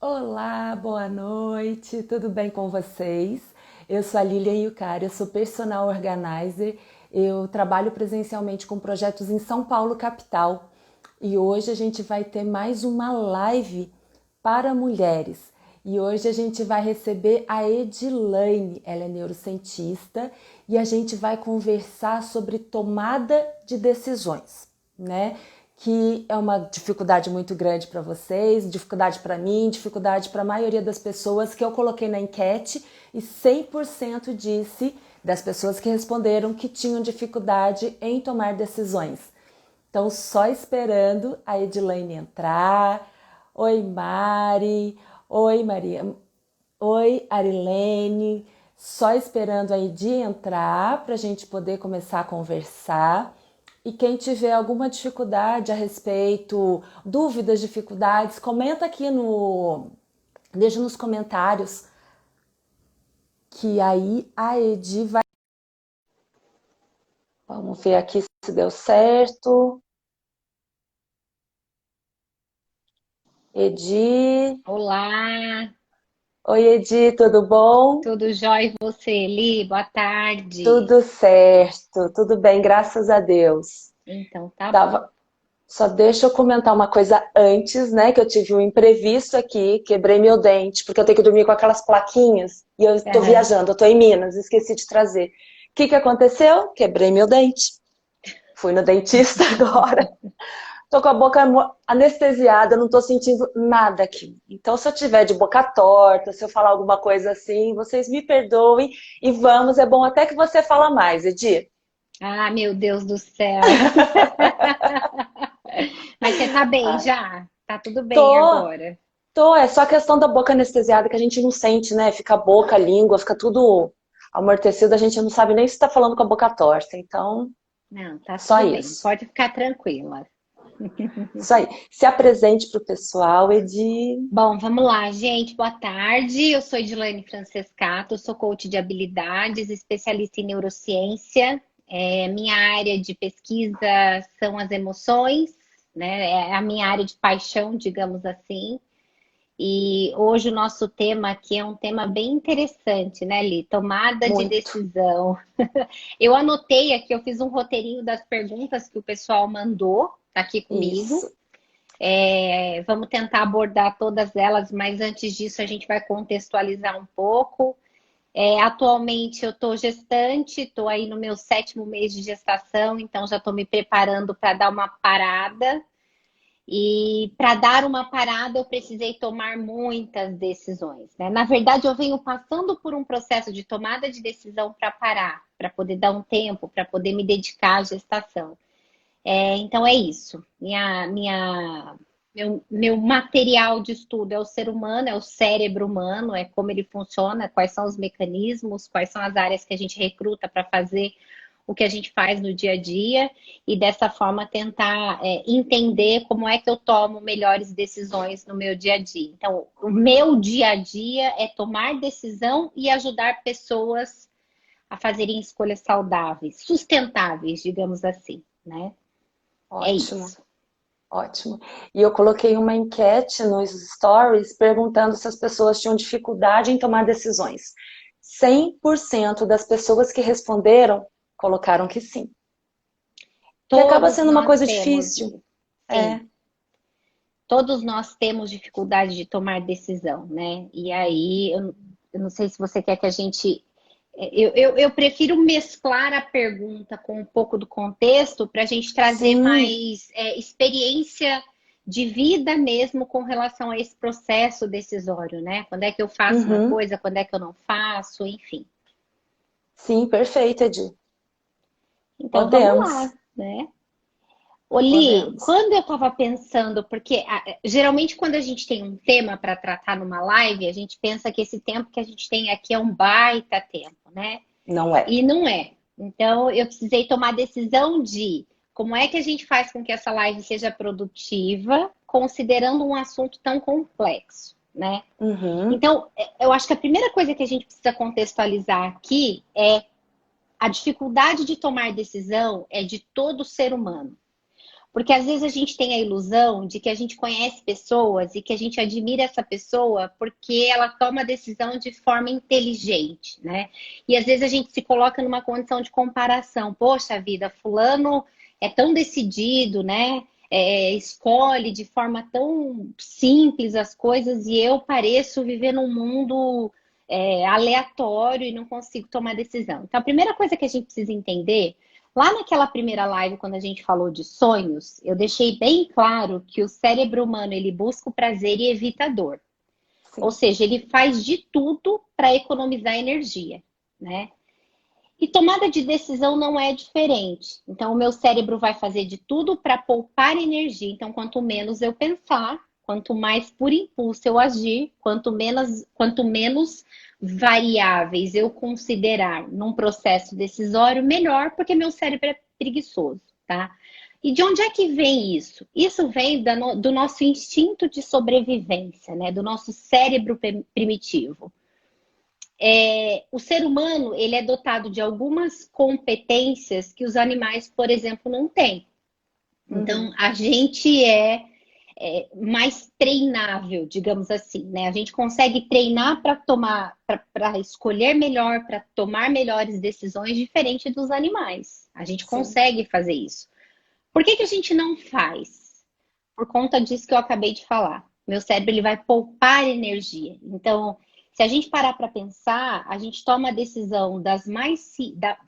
Olá, boa noite, tudo bem com vocês? Eu sou a Lilian Yucari, eu sou personal organizer, eu trabalho presencialmente com projetos em São Paulo, capital, e hoje a gente vai ter mais uma live para mulheres. E hoje a gente vai receber a Edilaine, ela é neurocientista, e a gente vai conversar sobre tomada de decisões, né? Que é uma dificuldade muito grande para vocês, dificuldade para mim, dificuldade para a maioria das pessoas que eu coloquei na enquete e 100% disse das pessoas que responderam que tinham dificuldade em tomar decisões. Então, só esperando a Edilaine entrar. Oi, Mari. Oi, Maria. Oi, Arilene. Só esperando a Edi entrar para a gente poder começar a conversar. E quem tiver alguma dificuldade a respeito, dúvidas, dificuldades, comenta aqui no, deixa nos comentários que aí a Edi vai. Vamos ver aqui se deu certo. Edi. Olá, Oi, Edi, tudo bom? tudo jóia e você, Li? Boa tarde. Tudo certo, tudo bem, graças a Deus. Então, tá bom. Tava, Só deixa eu comentar uma coisa antes, né? Que eu tive um imprevisto aqui, quebrei meu dente, porque eu tenho que dormir com aquelas plaquinhas e eu estou Aham. viajando, eu estou em Minas, esqueci de trazer. O que aconteceu? Quebrei meu dente. Fui no dentista agora. Tô com a boca anestesiada, não tô sentindo nada aqui. Então, se eu tiver de boca torta, se eu falar alguma coisa assim, vocês me perdoem e vamos. É bom até que você fala mais, Edi. Ah, meu Deus do céu. Mas você tá bem Ai, já? Tá tudo bem tô, agora? é só a questão da boca anestesiada que a gente não sente, né? Fica a boca, a língua, fica tudo amortecido, a gente não sabe nem se tá falando com a boca torta. Então, Não, tá só tudo bem. isso. Pode ficar tranquila. Isso aí. Se apresente pro pessoal, Edi. Bom, vamos lá, gente. Boa tarde. Eu sou Edilane Francescato, sou coach de habilidades, especialista em neurociência. Minha área de pesquisa são as emoções, né? É a minha área de paixão, digamos assim. E hoje o nosso tema aqui é um tema bem interessante, né, Li? Tomada de Muito. decisão. Eu anotei aqui, eu fiz um roteirinho das perguntas que o pessoal mandou, tá aqui comigo. Isso. Vamos tentar abordar todas elas, mas antes disso a gente vai contextualizar um pouco. Atualmente eu estou gestante, estou aí no meu 7º mês de gestação, então já estou me preparando para dar uma parada. E para dar uma parada, eu precisei tomar muitas decisões, né? Na verdade, eu venho passando por um processo de tomada de decisão para parar, para poder dar um tempo, para poder me dedicar à gestação. Então é isso. Meu material de estudo é o ser humano, é o cérebro humano, é como ele funciona, quais são os mecanismos, quais são as áreas que a gente recruta para fazer o que a gente faz no dia a dia e dessa forma tentar entender como é que eu tomo melhores decisões no meu dia a dia. Então, o meu dia a dia é tomar decisão e ajudar pessoas a fazerem escolhas saudáveis, sustentáveis, digamos assim, né? É Ótimo. isso. Ótimo. E eu coloquei uma enquete nos stories perguntando se as pessoas tinham dificuldade em tomar decisões. 100% das pessoas que responderam colocaram que sim. Que acaba Todos sendo uma nós coisa temos, difícil. Li. É, Sim, todos nós temos dificuldade de tomar decisão, né? E aí, eu não sei se você quer que a gente. Eu prefiro mesclar a pergunta com um pouco do contexto para a gente trazer sim. mais experiência de vida mesmo com relação a esse processo decisório, né? Quando é que eu faço uma Uhum. coisa, quando é que eu não faço, enfim. Sim, perfeito, Edi. Então vamos lá, Podemos. né? Oli, Podemos. quando eu estava pensando, porque geralmente quando a gente tem um tema para tratar numa live, a gente pensa que esse tempo que a gente tem aqui é um baita tempo, né? Não é. E não é. Então eu precisei tomar a decisão de como é que a gente faz com que essa live seja produtiva, considerando um assunto tão complexo, né? Uhum. Então, eu acho que a primeira coisa que a gente precisa contextualizar aqui é a dificuldade de tomar decisão é de todo ser humano. Porque às vezes a gente tem a ilusão de que a gente conhece pessoas e que a gente admira essa pessoa porque ela toma a decisão de forma inteligente, né? E às vezes a gente se coloca numa condição de comparação. Poxa vida, fulano é tão decidido, né? Escolhe de forma tão simples as coisas e eu pareço viver num mundo aleatório e não consigo tomar decisão. Então, a primeira coisa que a gente precisa entender, lá naquela primeira live, quando a gente falou de sonhos, eu deixei bem claro que o cérebro humano, ele busca o prazer e evita a dor. Sim. Ou seja, ele faz de tudo para economizar energia, né? E tomada de decisão não é diferente. Então, o meu cérebro vai fazer de tudo para poupar energia. Então, quanto menos eu pensar, quanto mais por impulso eu agir, quanto menos variáveis eu considerar num processo decisório, melhor, porque meu cérebro é preguiçoso, tá? E de onde é que vem isso? Isso vem do nosso instinto de sobrevivência, né? Do nosso cérebro primitivo. O ser humano, ele é dotado de algumas competências que os animais, por exemplo, não têm. Então, a gente é mais treinável, digamos assim, né? A gente consegue treinar para escolher melhor, para tomar melhores decisões, diferente dos animais. A gente consegue fazer isso. Por que a gente não faz? Por conta disso que eu acabei de falar. Meu cérebro, ele vai poupar energia. Então, se a gente parar para pensar, a gente toma a decisão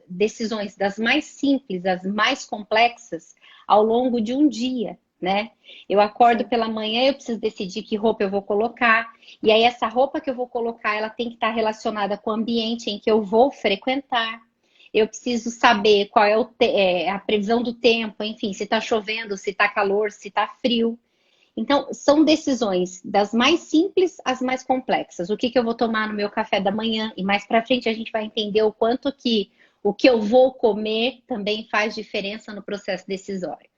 decisões das mais simples, das mais complexas, ao longo de um dia, né? Eu acordo pela manhã, eu preciso decidir que roupa eu vou colocar. E aí, essa roupa que eu vou colocar, ela tem que estar relacionada com o ambiente em que eu vou frequentar. Eu preciso saber qual é a previsão do tempo, enfim, se está chovendo, se está calor, se está frio. Então, são decisões das mais simples às mais complexas. O que eu vou tomar no meu café da manhã? E mais para frente a gente vai entender o quanto que o que eu vou comer também faz diferença no processo decisório.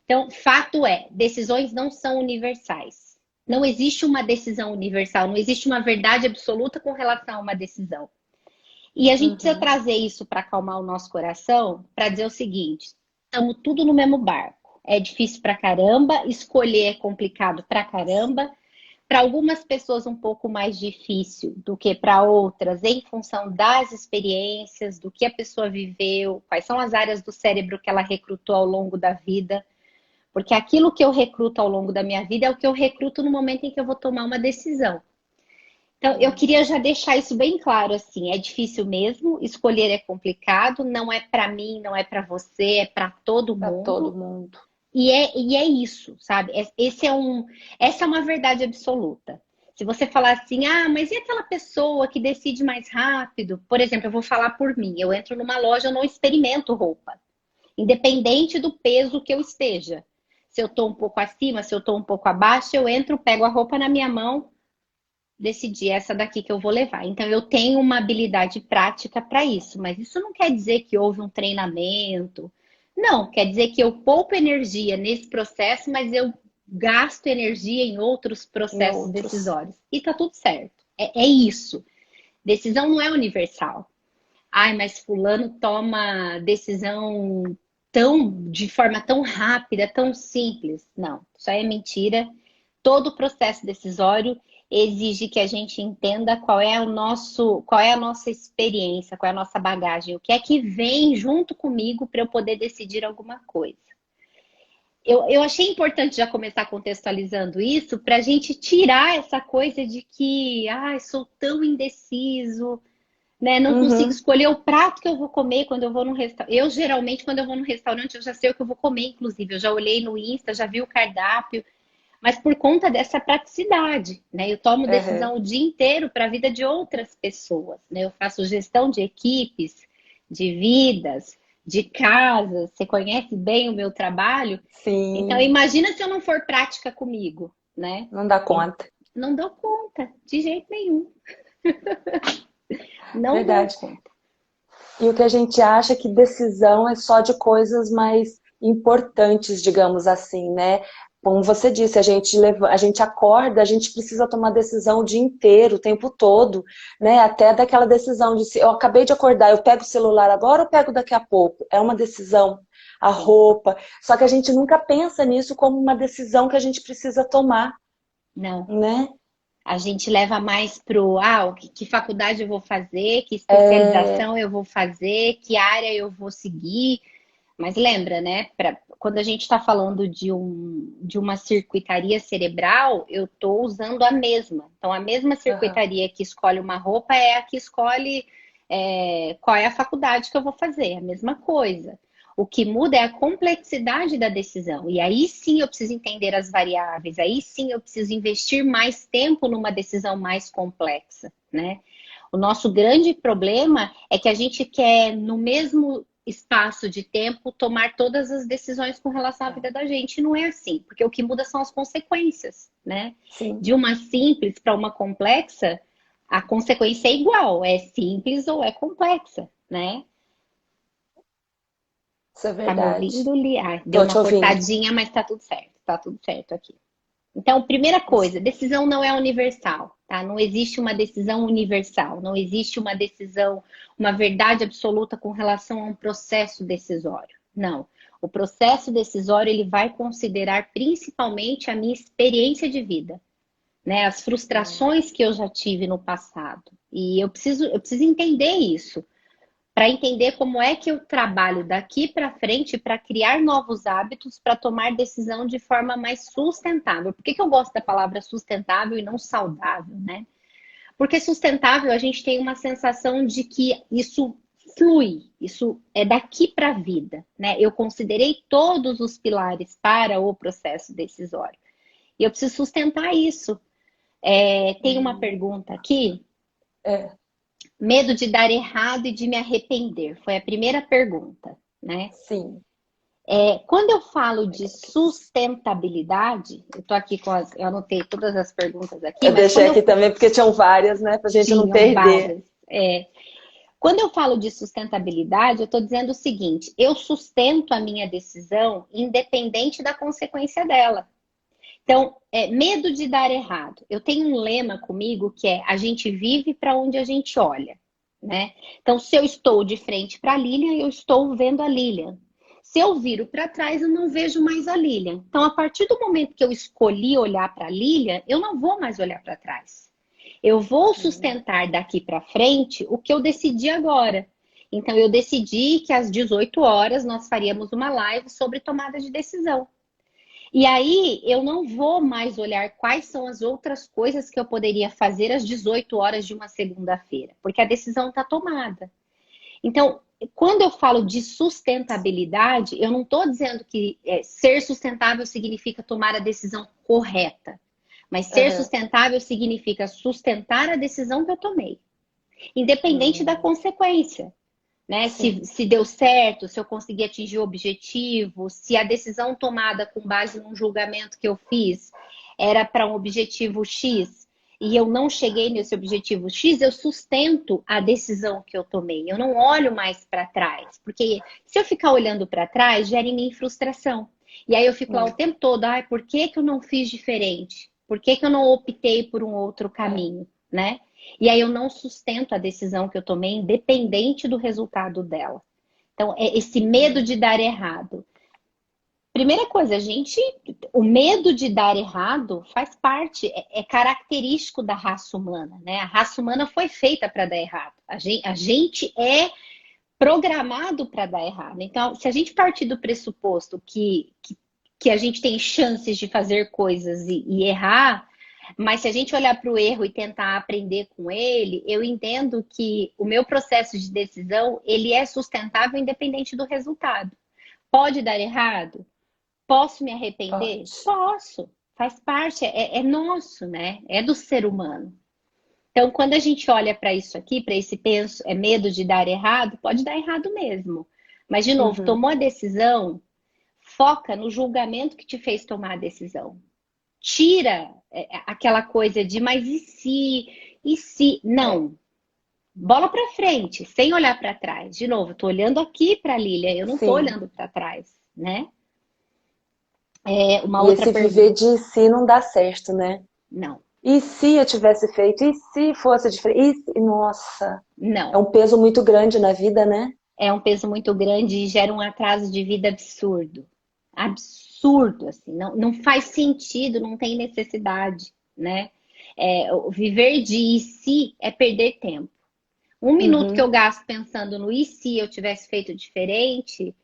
Então, fato é, decisões não são universais. Não existe uma decisão universal, não existe uma verdade absoluta com relação a uma decisão. E a gente precisa trazer isso para acalmar o nosso coração, para dizer o seguinte: estamos tudo no mesmo barco. É difícil pra caramba, escolher é complicado pra caramba. Para algumas pessoas um pouco mais difícil do que para outras, em função das experiências, do que a pessoa viveu, quais são as áreas do cérebro que ela recrutou ao longo da vida. Porque aquilo que eu recruto ao longo da minha vida é o que eu recruto no momento em que eu vou tomar uma decisão. Então, eu queria já deixar isso bem claro, assim, é difícil mesmo, escolher é complicado, não é para mim, não é para você, é para todo mundo. Para todo mundo. E é isso, sabe? Essa é uma verdade absoluta. Se você falar assim, mas e aquela pessoa que decide mais rápido? Por exemplo, eu vou falar por mim. Eu entro numa loja, eu não experimento roupa. Independente do peso que eu esteja. Se eu tô um pouco acima, se eu tô um pouco abaixo, eu entro, pego a roupa na minha mão, decidi essa daqui que eu vou levar. Então, eu tenho uma habilidade prática para isso. Mas isso não quer dizer que houve um treinamento. Não, quer dizer que eu poupo energia nesse processo, mas eu gasto energia em outros processos decisórios. E tá tudo certo. É isso. Decisão não é universal. Mas fulano toma decisão de forma tão rápida, tão simples. Não, isso aí é mentira. Todo o processo decisório exige que a gente entenda qual é a nossa experiência, qual é a nossa bagagem, o que é que vem junto comigo para eu poder decidir alguma coisa. Eu achei importante já começar contextualizando isso para a gente tirar essa coisa de que, sou tão indeciso, né? Não consigo escolher o prato que eu vou comer quando eu vou num restaurante. Eu, geralmente, quando eu vou num restaurante, eu já sei o que eu vou comer, inclusive. Eu já olhei no Insta, já vi o cardápio. Mas por conta dessa praticidade, né? Eu tomo decisão o dia inteiro para a vida de outras pessoas, né? Eu faço gestão de equipes, de vidas, de casas. Você conhece bem o meu trabalho? Sim. Então, imagina se eu não for prática comigo, né? Não dá conta. Não dou conta, de jeito nenhum. Não Verdade. dou conta. E o que a gente acha é que decisão é só de coisas mais importantes, digamos assim, né? Como você disse, a gente acorda, a gente precisa tomar decisão o dia inteiro, o tempo todo, né? Até daquela decisão de se eu acabei de acordar, eu pego o celular agora ou pego daqui a pouco? É uma decisão. a roupa. Só que a gente nunca pensa nisso como uma decisão que a gente precisa tomar, Não. né? A gente leva mais pro, que faculdade eu vou fazer, que especialização eu vou fazer, que área eu vou seguir. Mas lembra, né? Quando a gente está falando de uma circuitaria cerebral, eu estou usando a mesma. Então, a mesma circuitaria que escolhe uma roupa é a que escolhe qual é a faculdade que eu vou fazer. A mesma coisa. O que muda é a complexidade da decisão. E aí sim eu preciso entender as variáveis. Aí sim eu preciso investir mais tempo numa decisão mais complexa, né? O nosso grande problema é que a gente quer, no mesmo espaço de tempo, tomar todas as decisões com relação à vida da gente. E não é assim, porque o que muda são as consequências, né? Sim. De uma simples para uma complexa, a consequência é igual, é simples ou é complexa, né? Isso é Tá me verdade. ouvindo, Lia? Deu Tô uma te ouvindo. cortadinha, mas tá tudo certo aqui. Então, primeira coisa, decisão não é universal, tá? Não existe uma decisão universal, não existe uma decisão, uma verdade absoluta com relação a um processo decisório. Não. O processo decisório, ele vai considerar principalmente a minha experiência de vida, né? As frustrações que eu já tive no passado. E eu preciso entender isso para entender como é que eu trabalho daqui para frente para criar novos hábitos, para tomar decisão de forma mais sustentável. Por que eu gosto da palavra sustentável e não saudável, né? Porque sustentável a gente tem uma sensação de que isso flui, isso é daqui para a vida, né? Eu considerei todos os pilares para o processo decisório. E eu preciso sustentar isso. Tem uma pergunta aqui. Medo de dar errado e de me arrepender. Foi a primeira pergunta, né? Sim. Quando eu falo de sustentabilidade, eu tô aqui eu anotei todas as perguntas aqui, Eu mas deixei aqui também porque tinham várias, né? Pra gente não perder. Várias. Quando eu falo de sustentabilidade, eu estou dizendo o seguinte: eu sustento a minha decisão independente da consequência dela. Então, medo de dar errado. Eu tenho um lema comigo que é: a gente vive para onde a gente olha, né? Então, se eu estou de frente para a Lilian, eu estou vendo a Lilian. Se eu viro para trás, eu não vejo mais a Lilian. Então, a partir do momento que eu escolhi olhar para a Lilian, eu não vou mais olhar para trás. Eu vou sustentar daqui para frente o que eu decidi agora. Então, eu decidi que às 18 horas nós faríamos uma live sobre tomada de decisão. E aí eu não vou mais olhar quais são as outras coisas que eu poderia fazer às 18 horas de uma segunda-feira, porque a decisão está tomada. Então, quando eu falo de sustentabilidade, eu não estou dizendo que ser sustentável significa tomar a decisão correta, mas ser sustentável significa sustentar a decisão que eu tomei, independente da consequência. Né? Se deu certo, se eu consegui atingir o objetivo, se a decisão tomada com base num julgamento que eu fiz era para um objetivo X e eu não cheguei nesse objetivo X, eu sustento a decisão que eu tomei. Eu não olho mais para trás, porque se eu ficar olhando para trás, gera em mim frustração. E aí eu fico lá o tempo todo: por que eu não fiz diferente? Por que eu não optei por um outro caminho, né? E aí eu não sustento a decisão que eu tomei, independente do resultado dela. Então, esse medo de dar errado. Primeira coisa, o medo de dar errado faz parte, é característico da raça humana, né? A raça humana foi feita para dar errado. A gente é programado para dar errado. Então, se a gente partir do pressuposto que a gente tem chances de fazer coisas e errar, mas se a gente olhar para o erro e tentar aprender com ele, eu entendo que o meu processo de decisão, ele é sustentável independente do resultado. Pode dar errado? Posso me arrepender? Posso. Faz parte, é nosso, né? É do ser humano. Então, quando a gente olha para isso aqui, para esse medo de dar errado, pode dar errado mesmo. Mas, de novo, tomou a decisão, foca no julgamento que te fez tomar a decisão. Tira aquela coisa de, mas e se? E se? Não. Bola para frente, sem olhar para trás. De novo, tô olhando aqui para a Lília, eu não tô olhando para trás, né? E esse viver de si não dá certo, né? Não. E se eu tivesse feito? E se fosse diferente? Nossa. Não. É um peso muito grande na vida, né? é um peso muito grande e gera um atraso de vida absurdo. Absurdo, assim, não faz sentido, não tem necessidade, né? O viver de e se é perder tempo. Um minuto que eu Uhum. gasto pensando no e se eu tivesse feito diferente,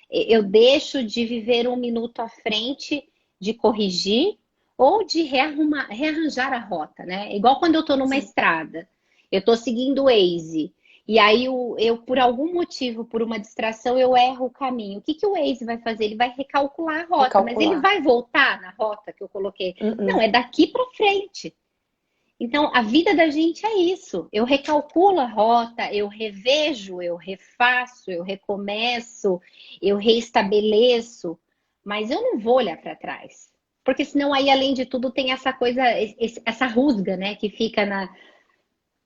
eu deixo de viver um minuto à frente de corrigir ou de rearranjar a rota, né? Igual quando eu estou numa Sim. estrada, eu estou seguindo o Waze, e aí eu, por algum motivo, por uma distração, eu erro o caminho. O que que o Waze vai fazer? Ele vai recalcular a rota, mas ele Recalcular. vai voltar na rota que eu coloquei? Não, Uhum. é daqui para frente. Então, a vida da gente é isso. Eu recalculo a rota, eu revejo, eu refaço, eu recomeço, eu reestabeleço, mas eu não vou olhar para trás. Porque senão aí, além de tudo, tem essa coisa, essa rusga, né, que fica na...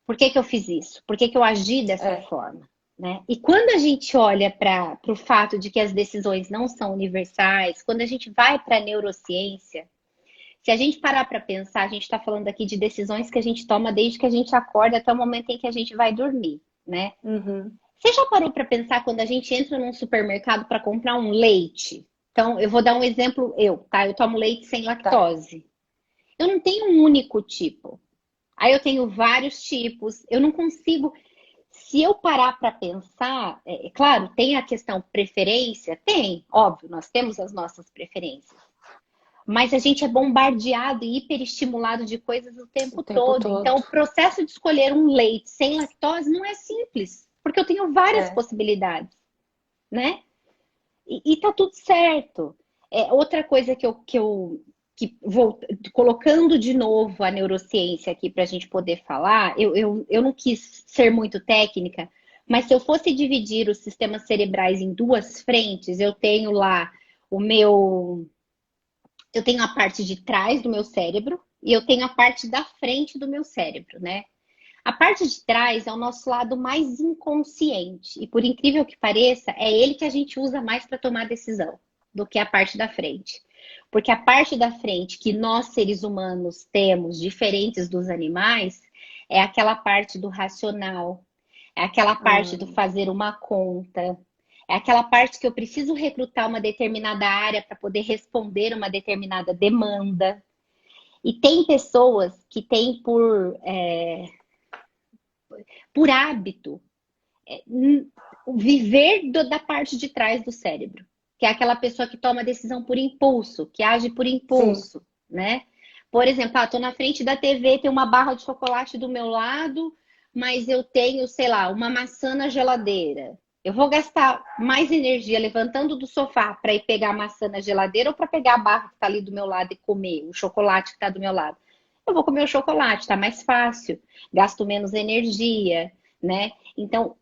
Por que que eu fiz isso? Por que que eu agi dessa É. forma? Né? E quando a gente olha para o fato de que as decisões não são universais, quando a gente vai para a neurociência, se a gente parar para pensar, a gente está falando aqui de decisões que a gente toma desde que a gente acorda até o momento em que a gente vai dormir, né? Uhum. Você já parou para pensar quando a gente entra num supermercado para comprar um leite? Então, eu vou dar um exemplo, tá? Eu tomo leite sem Tá. lactose. Eu não tenho um único tipo. Aí eu tenho vários tipos. Eu não consigo. Se eu parar para pensar, claro, tem a questão preferência? Tem, óbvio, nós temos as nossas preferências. Mas a gente é bombardeado e hiperestimulado de coisas o O tempo tempo todo. Então, todo. o processo de escolher um leite sem lactose não é simples, porque eu tenho várias É. possibilidades, né? E tá tudo certo. Outra coisa que vou colocando de novo a neurociência aqui para a gente poder falar, eu não quis ser muito técnica, mas se eu fosse dividir os sistemas cerebrais em duas frentes, eu tenho lá o meu eu tenho a parte de trás do meu cérebro e eu tenho a parte da frente do meu cérebro, né? A parte de trás é o nosso lado mais inconsciente e, por incrível que pareça, é ele que a gente usa mais para tomar decisão do que a parte da frente. Porque a parte da frente que nós seres humanos temos, diferentes dos animais, é aquela parte do racional, é aquela parte do Hum. fazer uma conta, é aquela parte que eu preciso recrutar uma determinada área para poder responder uma determinada demanda. E tem pessoas que têm por hábito viver da parte de trás do cérebro, que é aquela pessoa que toma decisão por impulso, que age por Sim. impulso, né? Por exemplo, tô na frente da TV, tem uma barra de chocolate do meu lado, mas eu tenho, sei lá, uma maçã na geladeira. Eu vou gastar mais energia levantando do sofá para ir pegar a maçã na geladeira ou para pegar a barra que está ali do meu lado e comer o chocolate que está do meu lado? Eu vou comer o chocolate, está mais fácil, gasto menos energia, né? Então,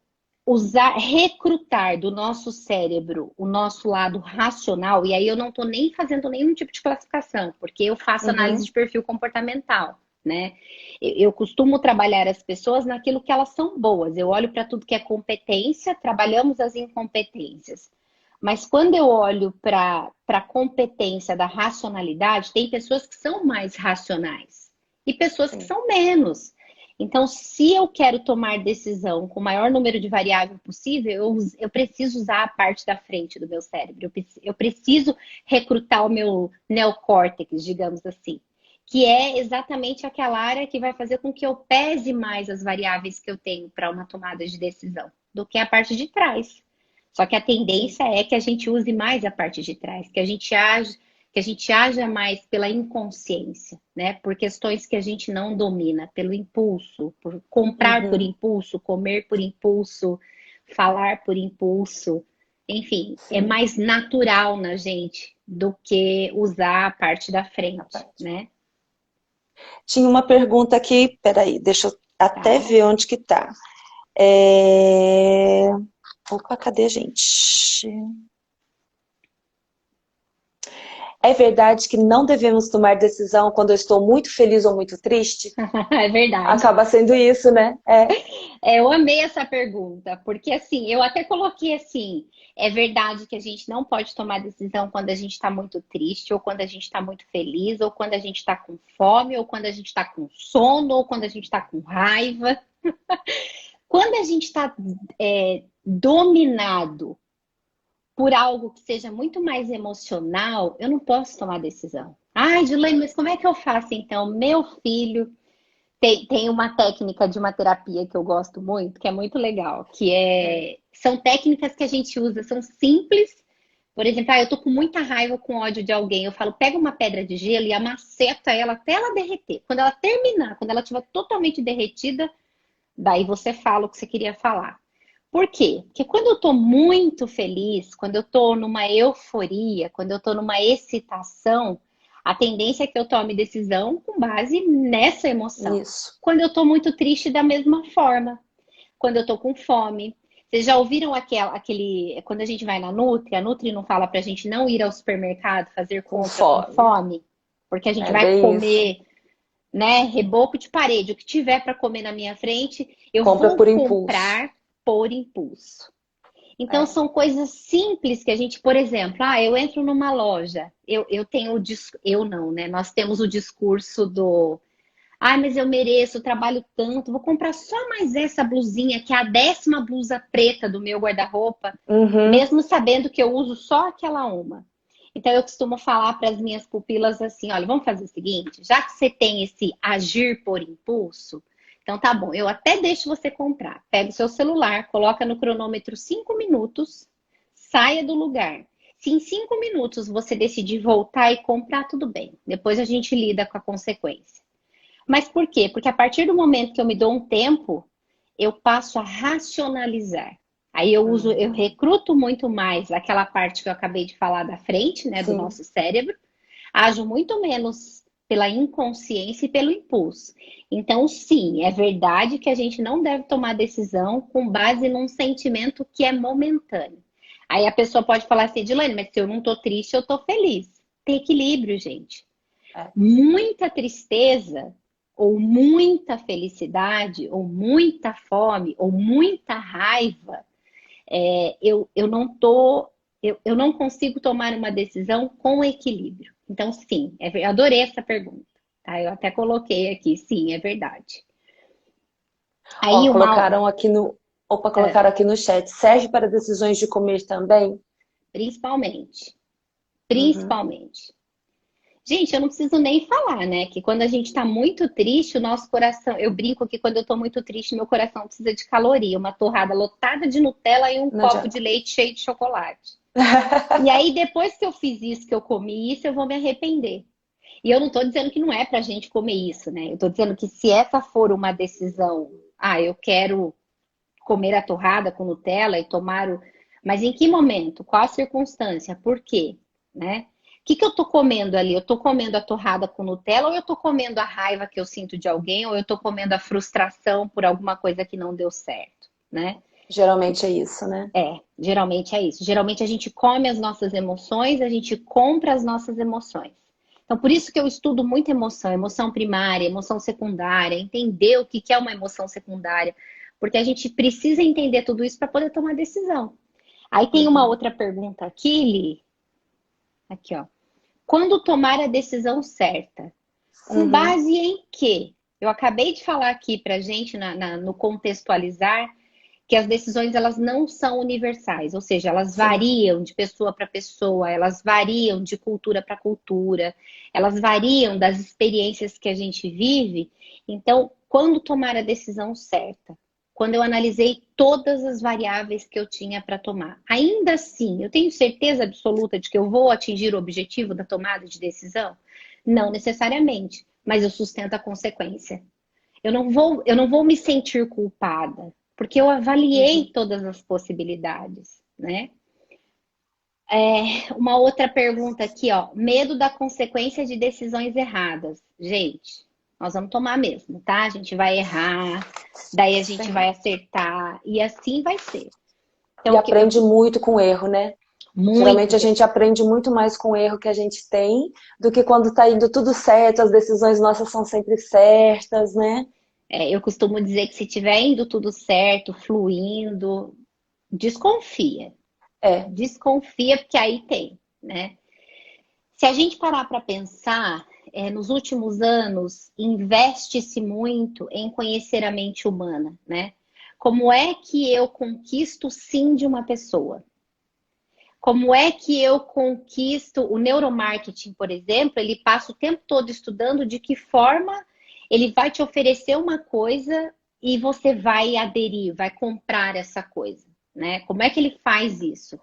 recrutar do nosso cérebro o nosso lado racional, e aí eu não estou nem fazendo nenhum tipo de classificação, porque eu faço análise Uhum. de perfil comportamental, né? Eu costumo trabalhar as pessoas naquilo que elas são boas. Eu olho para tudo que é competência, trabalhamos as incompetências. Mas quando eu olho para a competência da racionalidade, tem pessoas que são mais racionais e pessoas que Sim. são menos. Então, se eu quero tomar decisão com o maior número de variáveis possível, eu preciso usar a parte da frente do meu cérebro. Eu preciso recrutar o meu neocórtex, digamos assim, que é exatamente aquela área que vai fazer com que eu pese mais as variáveis que eu tenho para uma tomada de decisão do que a parte de trás. Só que a Sim. tendência é que a gente use mais a parte de trás, que a gente haja mais pela inconsciência, né? Por questões que a gente não domina, pelo impulso, por comprar por Uhum. impulso, comer por impulso, falar por impulso. Enfim, é Sim. mais natural na gente do que usar a parte da A frente, parte. né? Tinha uma pergunta aqui, peraí, deixa eu até Tá. ver onde que tá. É... Opa, cadê, gente? É verdade que não devemos tomar decisão quando eu estou muito feliz ou muito triste? É verdade. Acaba sendo isso, né? É. Eu amei essa pergunta, porque assim, eu até coloquei assim, é verdade que a gente não pode tomar decisão quando a gente está muito triste, ou quando a gente está muito feliz, ou quando a gente está com fome, ou quando a gente está com sono, ou quando a gente está com raiva. Quando a gente está dominado por algo que seja muito mais emocional, eu não posso tomar decisão. Ai, Gilene, mas como é que eu faço então? Meu filho tem uma técnica de uma terapia que eu gosto muito, que é muito legal, são técnicas que a gente usa, são simples. Por exemplo, eu tô com muita raiva, com ódio de alguém. Eu falo, pega uma pedra de gelo e amaceta ela até ela derreter. Quando ela terminar, quando ela estiver totalmente derretida, daí você fala o que você queria falar. Por quê? Porque quando eu tô muito feliz, quando eu tô numa euforia, quando eu tô numa excitação, a tendência é que eu tome decisão com base nessa emoção. Isso. Quando eu tô muito triste, da mesma forma. Quando eu tô com fome. Vocês já ouviram aquele. Quando a gente vai na Nutri, a Nutri não fala pra gente não ir ao supermercado fazer Com compra com fome. fome? Porque a gente É vai bem isso. comer, né, reboco de parede, o que tiver para comer na minha frente, eu Compra vou por impulso. comprar por impulso. Então, É. são coisas simples que a gente, por exemplo, eu entro numa loja, eu tenho eu não, né? Nós temos o discurso do, mas eu mereço, eu trabalho tanto, vou comprar só mais essa blusinha, que é a 10ª blusa preta do meu guarda-roupa, Uhum. mesmo sabendo que eu uso só aquela uma. Então, eu costumo falar para as minhas pupilas assim: olha, vamos fazer o seguinte, já que você tem esse agir por impulso, então tá bom, eu até deixo você comprar. Pega o seu celular, coloca no cronômetro 5 minutos, saia do lugar. Se em 5 minutos você decidir voltar e comprar, tudo bem. Depois a gente lida com a consequência. Mas por quê? Porque a partir do momento que eu me dou um tempo, eu passo a racionalizar. Aí eu recruto muito mais aquela parte que eu acabei de falar da frente, né, do Sim. nosso cérebro, ajo muito menos pela inconsciência e pelo impulso. Então, sim, é verdade que a gente não deve tomar decisão com base num sentimento que é momentâneo. Aí a pessoa pode falar assim, Edilene, mas se eu não tô triste, eu tô feliz. Tem equilíbrio, gente. É. Muita tristeza, ou muita felicidade, ou muita fome, ou muita raiva, eu não tô, eu não consigo tomar uma decisão com equilíbrio. Então, sim, eu adorei essa pergunta. Tá? Eu até coloquei aqui, sim, é verdade. Ó, Aí uma. colocaram aqui no. Opa, É, colocaram aqui no chat. Serve para decisões de comer também? principalmente. Uhum. Principalmente. Gente, eu não preciso nem falar, né? Que quando a gente tá muito triste, o nosso coração. Eu brinco que quando eu tô muito triste, meu coração precisa de caloria. Uma torrada lotada de Nutella e um Não copo de adianta. leite cheio de chocolate. E aí, depois que eu fiz isso, que eu comi isso, eu vou me arrepender. E eu não tô dizendo que não é pra gente comer isso, né? Eu tô dizendo que se essa for uma decisão, eu quero comer a torrada com Nutella e tomar o. Mas em que momento? Qual a circunstância? Por quê? Né? O que eu tô comendo ali? Eu tô comendo a torrada com Nutella ou eu tô comendo a raiva que eu sinto de alguém ou eu tô comendo a frustração por alguma coisa que não deu certo, né? Geralmente é isso, né? Geralmente é isso. Geralmente a gente come as nossas emoções, a gente compra as nossas emoções. Então, por isso que eu estudo muito emoção, emoção primária, emoção secundária, entender o que é uma emoção secundária, porque a gente precisa entender tudo isso para poder tomar decisão. Aí tem uma Uhum. outra pergunta aqui, Li. Aqui, ó. Quando tomar a decisão certa? Com Uhum. base em quê? Eu acabei de falar aqui para gente no contextualizar que as decisões elas não são universais, ou seja, elas Sim. variam de pessoa para pessoa, elas variam de cultura para cultura, elas variam das experiências que a gente vive. Então, quando tomar a decisão certa? Quando eu analisei todas as variáveis que eu tinha para tomar. Ainda assim, eu tenho certeza absoluta de que eu vou atingir o objetivo da tomada de decisão? Não necessariamente, mas eu sustento a consequência. Eu não vou me sentir culpada, porque eu avaliei Uhum. todas as possibilidades, né? Uma outra pergunta aqui, ó. Medo da consequência de decisões erradas. Gente, nós vamos tomar mesmo, tá? A gente vai errar, daí a gente Sim. vai acertar, e assim vai ser. E Então, aprende muito com o erro, né? muito. Geralmente a gente aprende muito mais com o erro que a gente tem do que quando tá indo tudo certo, as decisões nossas são sempre certas, né? Eu costumo dizer que se tiver indo tudo certo, fluindo, desconfia. É. Desconfia, porque aí tem, né? Se a gente parar para pensar, nos últimos anos, investe-se muito em conhecer a mente humana, né? Como é que eu conquisto o sim de uma pessoa? Como é que eu conquisto o neuromarketing, por exemplo? Ele passa o tempo todo estudando de que forma ele vai te oferecer uma coisa e você vai aderir, vai comprar essa coisa, né? Como é que ele faz isso?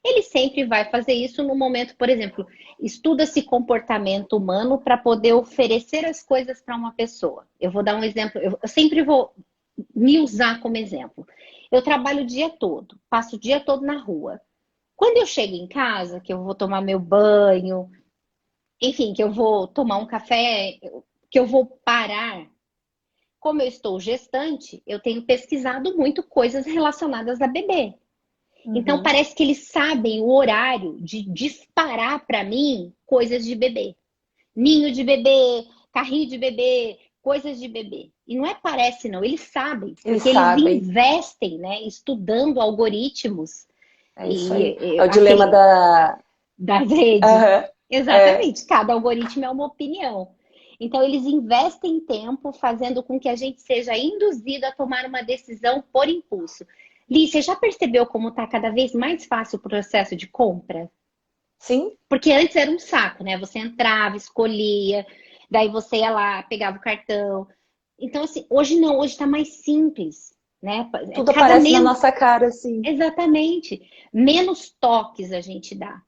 Ele sempre vai fazer isso no momento, por exemplo, estuda-se comportamento humano para poder oferecer as coisas para uma pessoa. Eu vou dar um exemplo, eu sempre vou me usar como exemplo. Eu trabalho o dia todo, passo o dia todo na rua. Quando eu chego em casa, que eu vou tomar meu banho, enfim, que eu vou tomar um café, que eu vou parar, como eu estou gestante, eu tenho pesquisado muito coisas relacionadas a bebê. Então parece que eles sabem o horário de disparar para mim coisas de bebê. Ninho de bebê, carrinho de bebê, coisas de bebê. E não é parece não, eles sabem, Eles porque eles sabem. investem, né, estudando algoritmos É isso aí. e É o dilema aquele da. das redes. Aham. É. Exatamente, cada algoritmo é uma opinião. Então eles investem tempo fazendo com que a gente seja induzido a tomar uma decisão por impulso. Li, você já percebeu como está cada vez mais fácil o processo de compra? Sim, Porque antes era um saco, né? Você entrava, escolhia, daí você ia lá, pegava o cartão. Então, assim, hoje não, hoje está mais simples, né? É tudo cada aparece na menos. nossa cara, assim. Exatamente. Menos toques a gente dá.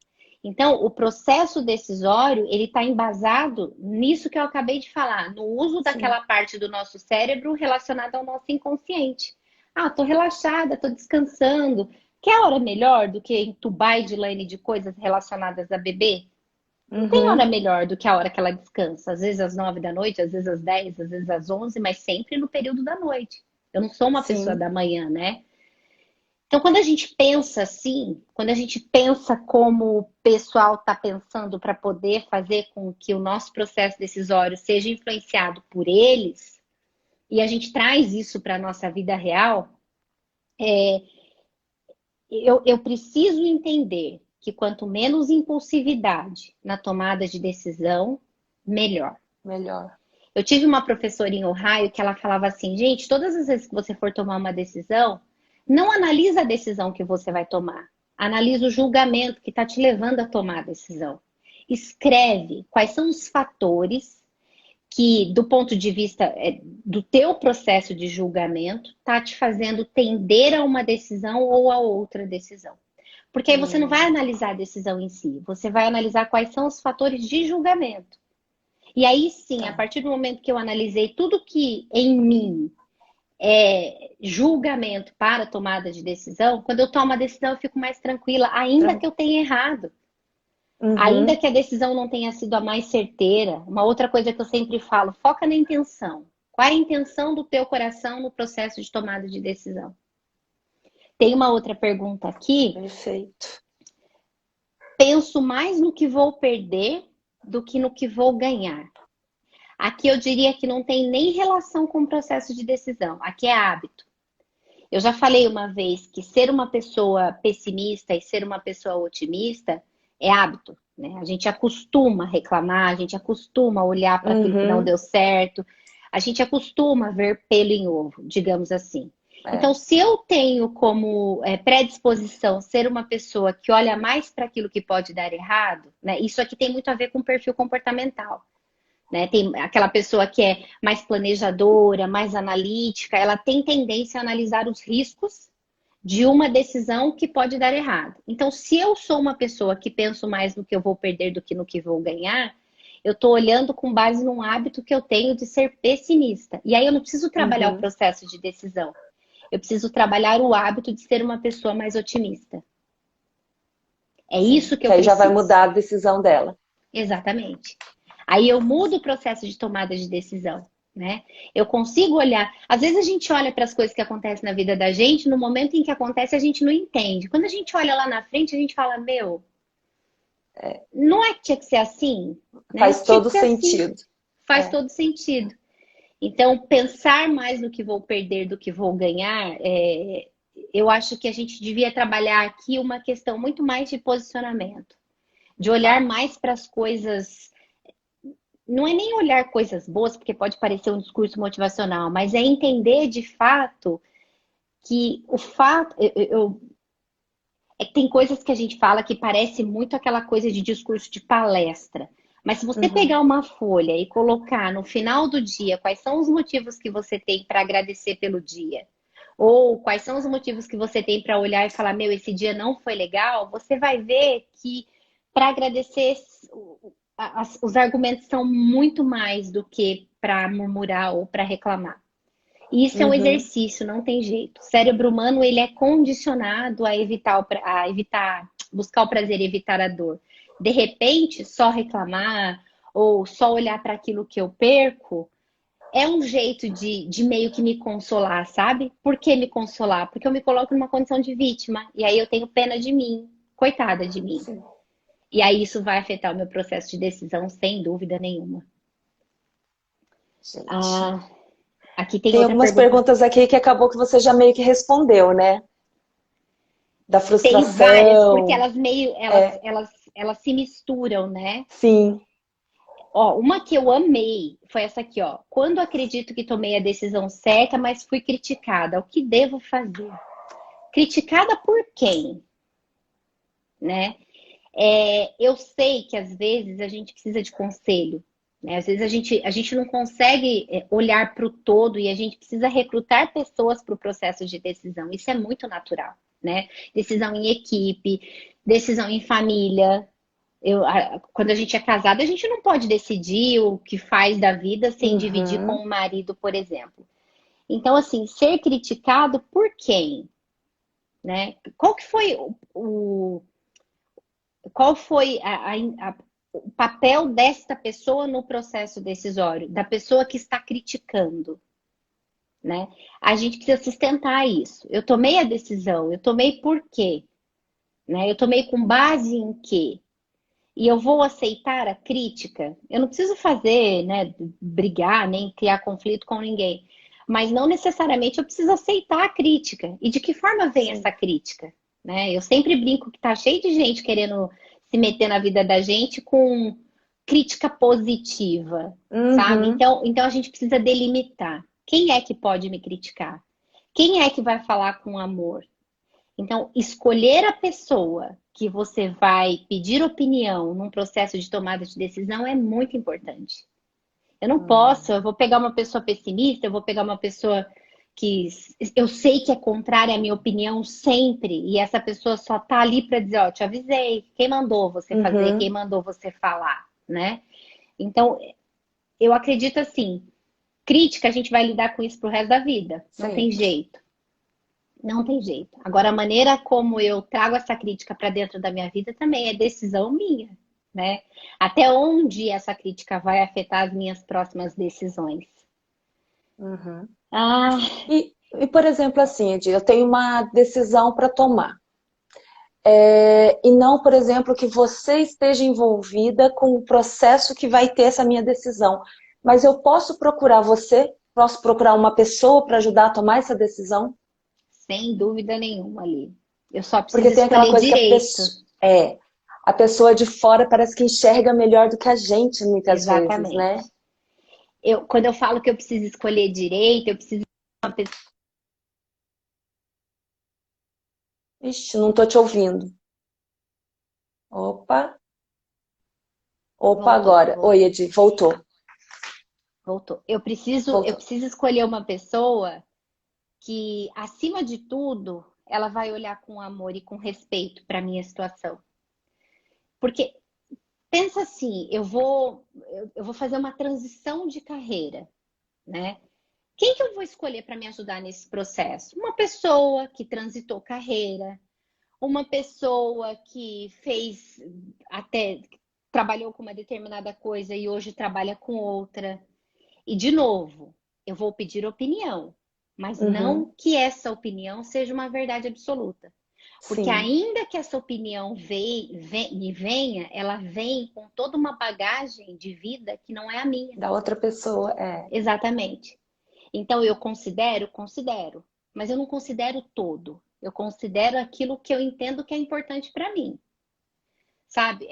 Então, o processo decisório, ele está embasado nisso que eu acabei de falar, no uso Sim. daquela parte do nosso cérebro relacionada ao nosso inconsciente. Ah, tô relaxada, tô descansando. Quer hora melhor do que entubar a Edilane de coisas relacionadas a bebê? Não tem hora Uhum. melhor do que a hora que ela descansa. Às vezes às 9 da noite, às vezes às 10, às vezes às 11, mas sempre no período da noite. Eu não sou uma pessoa Sim. da manhã, né? Então, quando a gente pensa assim, quando a gente pensa como o pessoal está pensando para poder fazer com que o nosso processo decisório seja influenciado por eles, e a gente traz isso para a nossa vida real, eu preciso entender que quanto menos impulsividade na tomada de decisão, melhor. Melhor. Eu tive uma professora em Ohio que ela falava assim, gente, todas as vezes que você for tomar uma decisão, não analisa a decisão que você vai tomar. Analisa o julgamento que está te levando a tomar a decisão. Escreve quais são os fatores que, do ponto de vista do teu processo de julgamento, está te fazendo tender a uma decisão ou a outra decisão. Porque aí você não vai analisar a decisão em si, você vai analisar quais são os fatores de julgamento. E aí sim, a Tá. partir do momento que eu analisei tudo que em mim é julgamento para tomada de decisão, quando eu tomo a decisão eu fico mais tranquila, ainda que eu tenha errado. Ainda Uhum. que a decisão não tenha sido a mais certeira. Uma outra coisa que eu sempre falo, foca na intenção. Qual é a intenção do teu coração no processo de tomada de decisão? Tem uma outra pergunta aqui. Perfeito. Penso mais no que vou perder do que no que vou ganhar. Aqui eu diria que não tem nem relação com o processo de decisão. Aqui é hábito. Eu já falei uma vez que ser uma pessoa pessimista e ser uma pessoa otimista é hábito, né? A gente acostuma reclamar, a gente acostuma olhar para aquilo que não Uhum. deu certo, a gente acostuma ver pelo em ovo, digamos assim. Então, É. se eu tenho como predisposição ser uma pessoa que olha mais para aquilo que pode dar errado, né? Isso aqui tem muito a ver com perfil comportamental. Né? Tem aquela pessoa que é mais planejadora, mais analítica, ela tem tendência a analisar os riscos de uma decisão que pode dar errado. Então, se eu sou uma pessoa que penso mais no que eu vou perder do que no que vou ganhar, eu estou olhando com base num hábito que eu tenho de ser pessimista. E aí eu não preciso trabalhar o Uhum. processo de decisão. Eu preciso trabalhar o hábito de ser uma pessoa mais otimista. É Sim. isso que Que eu aí já vai preciso. mudar a decisão dela. Exatamente. Aí eu mudo o processo de tomada de decisão, né? Eu consigo olhar. Às vezes a gente olha para as coisas que acontecem na vida da gente, no momento em que acontece a gente não entende. Quando a gente olha lá na frente, a gente fala, meu, não é que tinha que ser assim, né? Faz Tinha que todo ser assim. sentido. Faz É. todo sentido. Então, pensar mais no que vou perder do que vou ganhar, eu acho que a gente devia trabalhar aqui uma questão muito mais de posicionamento, de olhar Tá. mais para as coisas. Não é nem olhar coisas boas, porque pode parecer um discurso motivacional, mas é entender de fato que o fato. É que tem coisas que a gente fala que parece muito aquela coisa de discurso de palestra. Mas se você Uhum. pegar uma folha e colocar no final do dia quais são os motivos que você tem para agradecer pelo dia, ou quais são os motivos que você tem para olhar e falar, meu, esse dia não foi legal, você vai ver que para agradecer os argumentos são muito mais do que para murmurar ou para reclamar. E isso é um Uhum. exercício, não tem jeito. O cérebro humano, ele é condicionado a evitar, buscar o prazer e evitar a dor. De repente, só reclamar ou só olhar para aquilo que eu perco é um jeito de meio que me consolar, sabe? Por que me consolar? Porque eu me coloco numa condição de vítima e aí eu tenho pena de mim, coitada de mim. Sim. E aí isso vai afetar o meu processo de decisão, sem dúvida nenhuma. Gente. Ah, aqui tem Tem outra algumas pergunta. perguntas aqui que acabou que você já meio que respondeu, né? Da Tem várias, porque frustração. elas meio, É, elas se misturam, né? sim. Ó, uma que eu amei foi essa aqui, ó. Quando acredito que tomei a decisão certa, mas fui criticada, o que devo fazer? Criticada por quem, né? Eu sei que às vezes a gente precisa de conselho, né? Às vezes a gente não consegue olhar para o todo e a gente precisa recrutar pessoas para o processo de decisão. Isso é muito natural, né? Decisão em equipe, decisão em família. Quando a gente é casada, a gente não pode decidir o que faz da vida sem dividir com Uhum. o marido, por exemplo. Então, assim, ser criticado por quem, né? Qual que foi qual foi o papel desta pessoa no processo decisório, da pessoa que está criticando, né? A gente precisa sustentar isso. Eu tomei a decisão, eu tomei por quê, né? Eu tomei com base em quê? E eu vou aceitar a crítica. Eu não preciso fazer, né, brigar, nem criar conflito com ninguém. Mas não necessariamente eu preciso aceitar a crítica. E de que forma vem Sim. essa crítica? Né? Eu sempre brinco que tá cheio de gente querendo se meter na vida da gente com crítica positiva, sabe? Uhum. Então a gente precisa delimitar. Quem é que pode me criticar? Quem é que vai falar com amor? Então, escolher a pessoa que você vai pedir opinião num processo de tomada de decisão é muito importante. Eu não posso, Hum. eu vou pegar uma pessoa pessimista, eu vou pegar uma pessoa que eu sei que é contrária à minha opinião sempre, e essa pessoa só tá ali para dizer, ó, te avisei, quem mandou você fazer, quem Uhum. mandou você falar, né? Então, eu acredito assim, crítica a gente vai lidar com isso pro resto da vida, não tem Sempre. jeito. Não tem jeito. Agora, a maneira como eu trago essa crítica para dentro da minha vida também é decisão minha, né? Até onde essa crítica vai afetar as minhas próximas decisões. Uhum. Ah, Por exemplo, assim, Edi, eu tenho uma decisão para tomar. E não, por exemplo, que você esteja envolvida com o processo que vai ter essa minha decisão. Mas eu posso procurar você? Posso procurar uma pessoa para ajudar a tomar essa decisão? sem dúvida nenhuma ali. Eu só Porque preciso tem aquela escolher coisa que direito. a pessoa de fora parece que enxerga melhor do que a gente, muitas vezes, né? Exatamente. Quando eu falo que eu preciso escolher direito, eu preciso de uma pessoa. Ixi, não tô te ouvindo. Opa, opa, Voltou, agora. Oi, voltou, Edi, voltou. voltou. Eu Voltou. preciso escolher uma pessoa que, acima de tudo, ela vai olhar com amor e com respeito para a minha situação. Porque pensa assim, eu vou fazer uma transição de carreira, né? Quem que eu vou escolher para me ajudar nesse processo? Uma pessoa que transitou carreira, uma pessoa que fez até trabalhou com uma determinada coisa e hoje trabalha com outra. E de novo, eu vou pedir opinião, mas não Uhum, que essa opinião seja uma verdade absoluta. Porque sim, ainda que essa opinião me venha, ela vem com toda uma bagagem de vida que não é a minha. da outra pessoa, é. Exatamente. Então eu considero, mas eu não considero todo. Eu considero aquilo que eu entendo que é importante para mim. Sabe?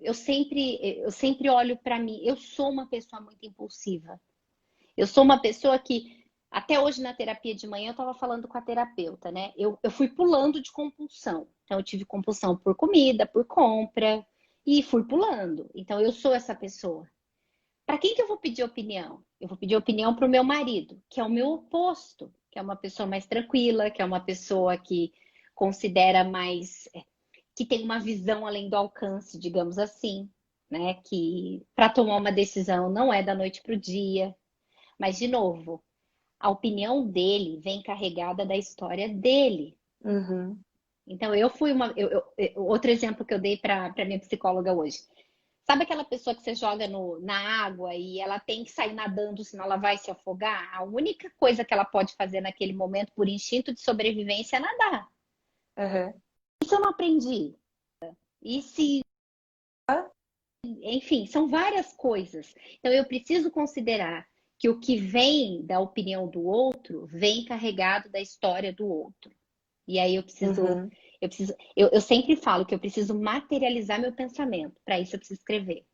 Eu sempre olho para mim. Eu sou uma pessoa muito impulsiva. Eu sou uma pessoa que Até hoje na terapia de manhã eu estava falando com a terapeuta, né? Eu fui pulando de compulsão. Então eu tive compulsão por comida, por compra e fui pulando. Então eu sou essa pessoa. Para quem que eu vou pedir opinião? Eu vou pedir opinião para o meu marido, que é o meu oposto, que é uma pessoa mais tranquila, que é uma pessoa que considera mais, que tem uma visão além do alcance, digamos assim, né? Que para tomar uma decisão não é da noite para o dia. Mas, de novo, a opinião dele vem carregada da história dele. Uhum. Então, eu fui uma. Outro exemplo que eu dei para minha psicóloga hoje. Sabe aquela pessoa que você joga na água e ela tem que sair nadando, senão ela vai se afogar? A única coisa que ela pode fazer naquele momento, por instinto de sobrevivência, é nadar. Uhum. Isso eu não aprendi. E se. Enfim, são várias coisas. Então, eu preciso considerar que o que vem da opinião do outro vem carregado da história do outro. E aí Uhum. eu sempre falo que eu preciso materializar meu pensamento. Para isso eu preciso escrever.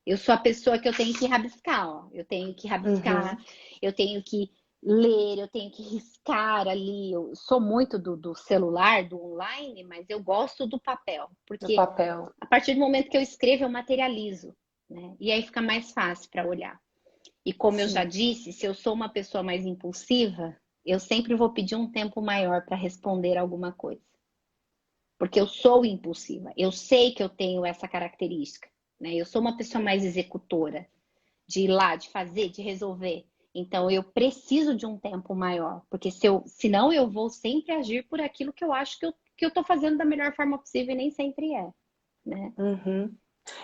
Eu sou a pessoa que eu tenho que rabiscar, ó. Eu tenho que rabiscar, Uhum. eu tenho que ler, eu tenho que riscar ali. Eu sou muito do celular, do online, mas eu gosto do papel, No porque papel. a partir do momento que eu escrevo, eu materializo, né? E aí fica mais fácil para olhar. E como eu já Sim. disse, se eu sou uma pessoa mais impulsiva, eu sempre vou pedir um tempo maior para responder alguma coisa. Porque eu sou impulsiva, eu sei que eu tenho essa característica, né? Eu sou uma pessoa mais executora, de ir lá, de fazer, de resolver. Então eu preciso de um tempo maior, porque senão eu vou sempre agir por aquilo que eu acho que eu estou fazendo da melhor forma possível e nem sempre é, né? Uhum.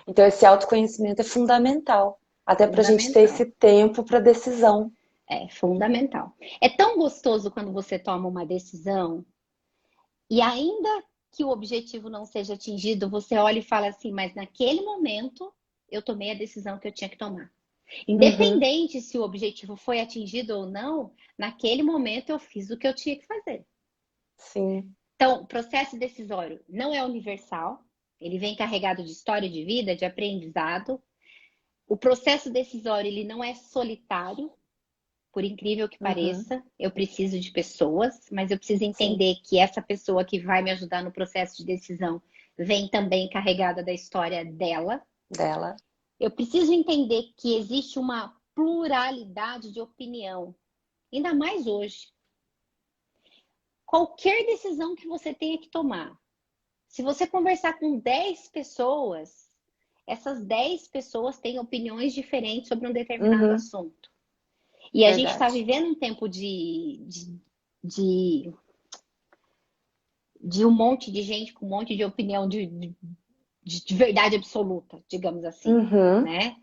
Então, esse autoconhecimento é fundamental, até para a gente ter esse Fundamental. tempo para decisão. É fundamental. É tão gostoso quando você toma uma decisão e ainda que o objetivo não seja atingido, você olha e fala assim, mas naquele momento eu tomei a decisão que eu tinha que tomar. Uhum. Independente se o objetivo foi atingido ou não, naquele momento eu fiz o que eu tinha que fazer. Sim. Então, o processo decisório não é universal, ele vem carregado de história de vida, de aprendizado. O processo decisório ele não é solitário, por incrível que Uhum. pareça, eu preciso de pessoas, mas eu preciso Sim. entender que essa pessoa que vai me ajudar no processo de decisão vem também carregada da história dela. Dela. Eu preciso entender que existe uma pluralidade de opinião, ainda mais hoje. Qualquer decisão que você tenha que tomar, se você conversar com 10 pessoas, essas 10 pessoas têm opiniões diferentes sobre um determinado Uhum. assunto. E a gente está Verdade. vivendo um tempo de, de um monte de gente com um monte de opinião de verdade absoluta, digamos assim, Uhum. né?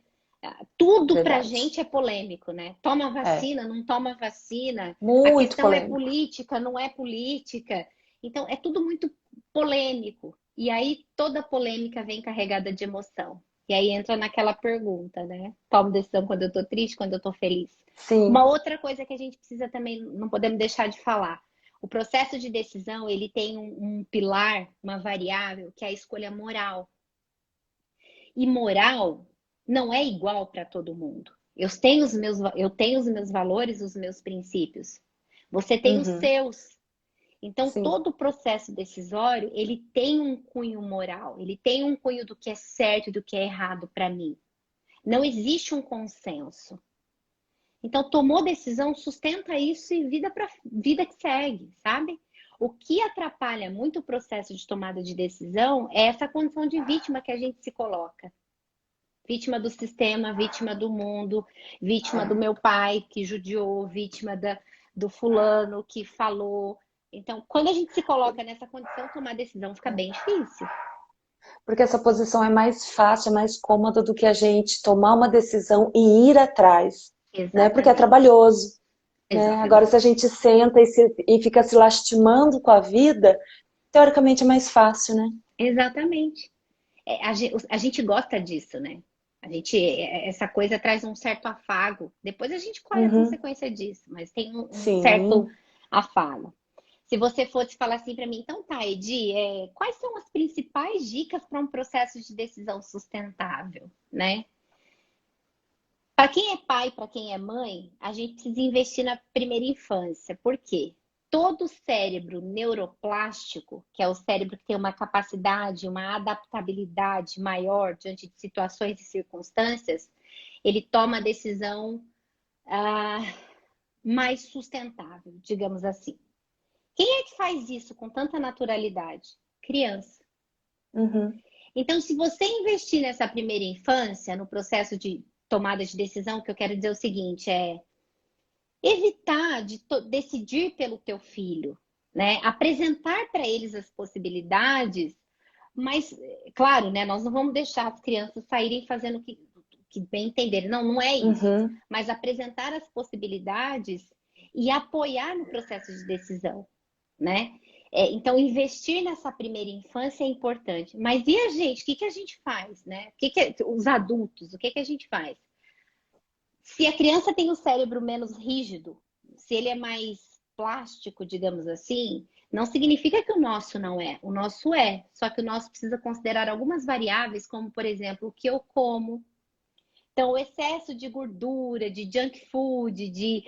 Tudo pra Verdade. gente é polêmico, né? Toma É. vacina, não toma vacina, a Muito questão é polêmico. política, não é política. Então, é tudo muito polêmico. E aí, toda polêmica vem carregada de emoção. E aí entra naquela pergunta, né? Tomo decisão quando eu tô triste, quando eu tô feliz. Uma Sim. outra coisa que a gente precisa também, não podemos deixar de falar. O processo de decisão, ele tem um pilar, uma variável, que é a escolha moral. E moral não é igual para todo mundo. Eu tenho os meus valores, os meus princípios. Você tem os Uhum. seus. Então, Sim. todo o processo decisório, ele tem um cunho moral, ele tem um cunho do que é certo e do que é errado para mim. Não existe um consenso. Então, tomou decisão, sustenta isso e vida para vida que segue, sabe? O que atrapalha muito o processo de tomada de decisão é essa condição de vítima que a gente se coloca. Vítima do sistema, vítima do mundo, vítima do É. meu pai que judiou, vítima do fulano que falou. Então, quando a gente se coloca nessa condição, tomar decisão fica bem difícil. Porque essa posição é mais fácil, é mais cômoda do que a gente tomar uma decisão e ir atrás, né? Porque é Exatamente. trabalhoso, né? Agora, se a Exatamente. gente senta e fica se lastimando com a vida, teoricamente é mais fácil, né? Exatamente. A gente gosta disso, né? Essa coisa traz um certo afago. Depois a gente colhe a Uhum. consequência disso, mas tem um certo Sim. afago. Se você fosse falar assim para mim, então tá, Edi, quais são as principais dicas para um processo de decisão sustentável, né? Para quem é pai, para quem é mãe, a gente precisa investir na primeira infância. Por quê? Todo o cérebro neuroplástico, que é o cérebro que tem uma capacidade, uma adaptabilidade maior diante de situações e circunstâncias, ele toma a decisão ah, mais sustentável, digamos assim. Quem é que faz isso com tanta naturalidade? Criança. Uhum. Então, se você investir nessa primeira infância, no processo de tomada de decisão, o que eu quero dizer é o seguinte, é evitar de decidir pelo teu filho, né? Apresentar para eles as possibilidades, mas, claro, né? Nós não vamos deixar as crianças saírem fazendo o que bem entenderem. Não, não é isso. Uhum. Mas apresentar as possibilidades e apoiar no processo de decisão, né? Então, investir nessa primeira infância é importante. Mas e a gente? O que que a gente faz, né? Os adultos, o que que a gente faz? Se a criança tem o cérebro menos rígido, se ele é mais plástico, digamos assim, não significa que o nosso não é. O nosso é. Só que o nosso precisa considerar algumas variáveis, como, por exemplo, o que eu como. Então, o excesso de gordura, de junk food, de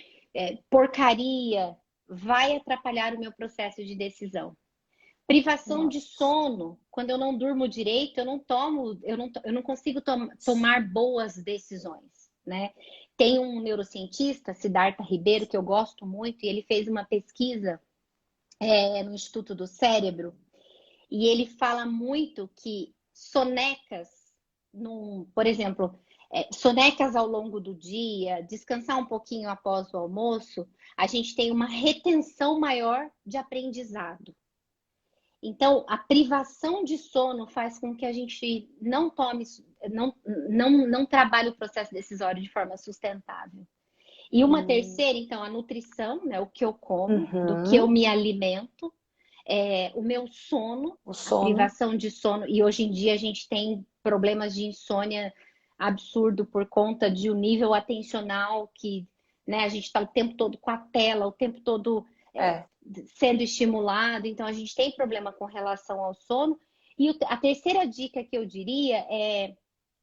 porcaria, vai atrapalhar o meu processo de decisão. Privação de Nossa. sono. Quando eu não durmo direito, eu não consigo tomar boas decisões, né? Tem um neurocientista, Siddhartha Ribeiro, que eu gosto muito, e ele fez uma pesquisa no Instituto do Cérebro, e ele fala muito que sonecas, por exemplo, sonecas ao longo do dia, descansar um pouquinho após o almoço, a gente tem uma retenção maior de aprendizado. Então, a privação de sono faz com que a gente não tome, não trabalhe o processo decisório de forma sustentável. E uma terceira, então, a nutrição, né? O que eu como, do que eu Uhum. me alimento, o meu sono, O a sono. privação de sono. E hoje em dia a gente tem problemas de insônia absurdo por conta de um nível atencional que, né, a gente está o tempo todo com a tela, o tempo todo É. sendo estimulado, então a gente tem problema com relação ao sono. E a terceira dica que eu diria é: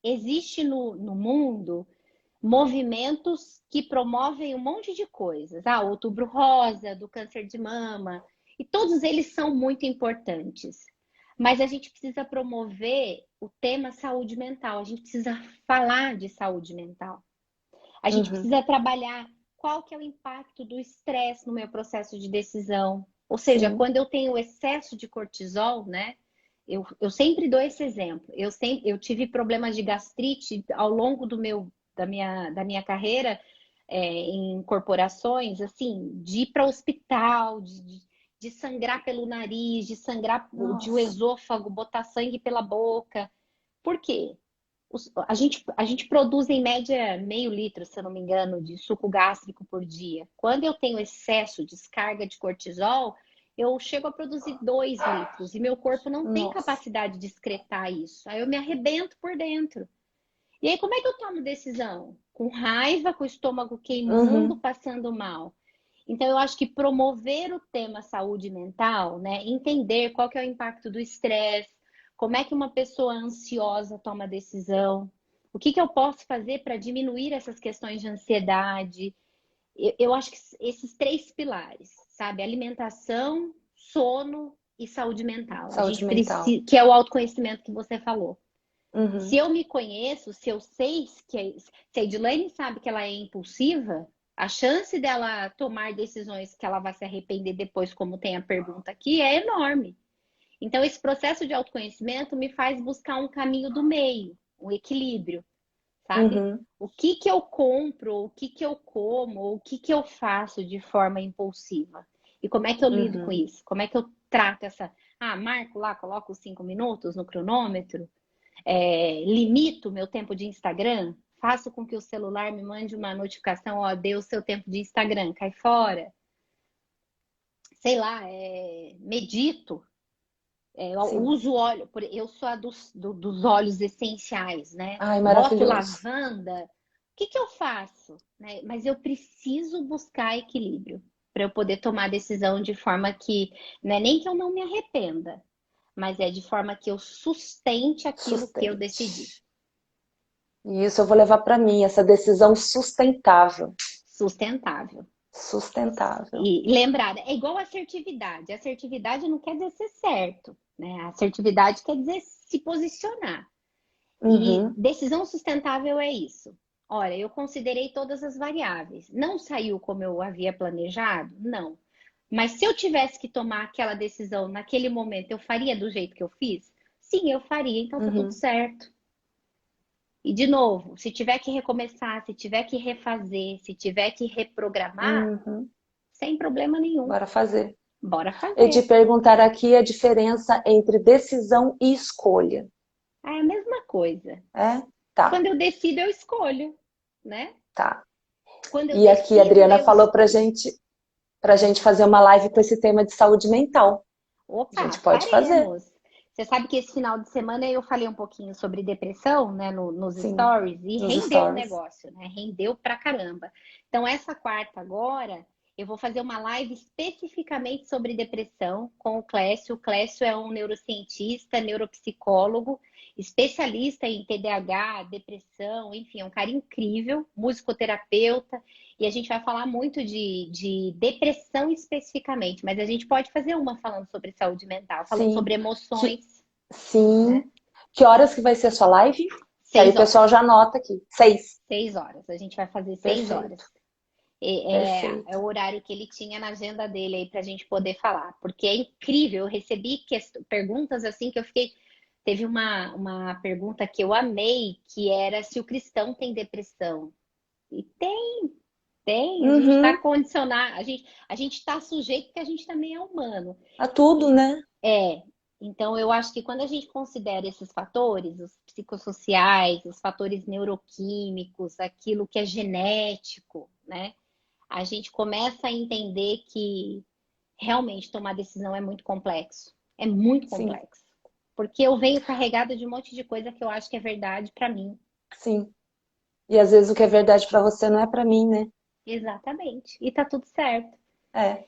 existe no mundo movimentos que promovem um monte de coisas. Outubro Rosa, do câncer de mama, e todos eles são muito importantes. Mas a gente precisa promover o tema saúde mental, a gente precisa falar de saúde mental. A gente Uhum. precisa trabalhar qual que é o impacto do estresse no meu processo de decisão. Ou seja, Sim. quando eu tenho excesso de cortisol, né? Eu sempre dou esse exemplo. Eu tive problemas de gastrite ao longo da minha carreira em corporações, assim, de ir para o hospital, de sangrar pelo nariz, de sangrar de o Nossa. esôfago, botar sangue pela boca. Por quê? A gente produz em média meio litro, se eu não me engano, de suco gástrico por dia. Quando eu tenho excesso, descarga de cortisol, eu chego a produzir 2 litros e meu corpo não tem Nossa. capacidade de excretar isso. Aí eu me arrebento por dentro. E aí, como é que eu tomo decisão? Com raiva, com o estômago queimando, Uhum. passando mal. Então, eu acho que promover o tema saúde mental, né? Entender qual que é o impacto do estresse, como é que uma pessoa ansiosa toma decisão, o que eu posso fazer para diminuir essas questões de ansiedade. Eu acho que esses 3 pilares, sabe? Alimentação, sono e saúde mental. A Saúde gente mental. precisa, que é o autoconhecimento que você falou. Se Uhum. eu me conheço, se eu sei se a Edilene sabe que ela é impulsiva, a chance dela tomar decisões que ela vai se arrepender depois, como tem a pergunta aqui, é enorme. Então, esse processo de autoconhecimento me faz buscar um caminho do meio, um equilíbrio, sabe? Uhum. O que que eu compro, o que que eu como, o que que eu faço de forma impulsiva? E como é que eu lido com Uhum. isso? Como é que eu trato essa... marco lá, coloco os 5 minutos no cronômetro, limito o meu tempo de Instagram, faço com que o celular me mande uma notificação, ó, deu o seu tempo de Instagram, cai fora. Sei lá, medito, Sim. uso óleo, eu sou a dos óleos essenciais, né? Ai, Boto maravilhoso. lavanda, o que que eu faço? Né? Mas eu preciso buscar equilíbrio para eu poder tomar decisão de forma que, não é nem que eu não me arrependa, mas é de forma que eu sustente aquilo que eu decidi. Sustente. E isso eu vou levar para mim, essa decisão sustentável. Sustentável. Sustentável. E lembrar, é igual assertividade. Assertividade não quer dizer ser certo, né? Assertividade quer dizer se posicionar. E Uhum, decisão sustentável é isso. Olha, eu considerei todas as variáveis. Não saiu como eu havia planejado? Não. Mas se eu tivesse que tomar aquela decisão naquele momento, eu faria do jeito que eu fiz? Sim, eu faria, então tá tudo uhum, certo. E de novo, se tiver que recomeçar, se tiver que refazer, se tiver que reprogramar, uhum. sem problema nenhum. Bora fazer. Bora E de fazer. perguntar aqui a diferença entre decisão e escolha. É a mesma coisa. É? Tá, Quando eu decido, eu escolho, né? tá. Quando eu E aqui a decido, Adriana eu falou escolho. pra gente fazer uma live com esse tema de saúde mental. A Opa, gente pode fazer. faremos. Você sabe que esse final de semana eu falei um pouquinho sobre depressão, né, nos Sim, stories, e nos rendeu o stories. negócio, né? Rendeu pra caramba. Então, essa quarta agora, eu vou fazer uma live especificamente sobre depressão com o Clécio. O Clécio é um neurocientista, neuropsicólogo, especialista em TDAH, depressão, enfim, é um cara incrível, musicoterapeuta. E a gente vai falar muito de depressão especificamente, mas a gente pode fazer uma falando sobre saúde mental, falando Sim. sobre Que, emoções, né? sim. Que horas que vai ser a sua live? Que aí o Seis pessoal horas. já anota aqui. 6. 6 horas. A gente vai fazer 6 horas. Perfeito, É perfeito. o horário que ele tinha na agenda dele aí para a gente poder falar. Porque é incrível. Eu recebi perguntas assim que eu fiquei. Teve uma pergunta que eu amei, que era se o cristão tem depressão. E tem, a gente está Uhum. condicionado, a gente está sujeito porque a gente também é humano. A tudo, né? É, então eu acho que quando a gente considera esses fatores, os psicossociais, os fatores neuroquímicos, aquilo que é genético, né? A gente começa a entender que realmente tomar decisão é muito complexo. É muito Sim, complexo. Porque eu venho carregada de um monte de coisa que eu acho que é verdade para mim. sim. E às vezes o que é verdade pra você não é pra mim, né? Exatamente. E tá tudo certo. É.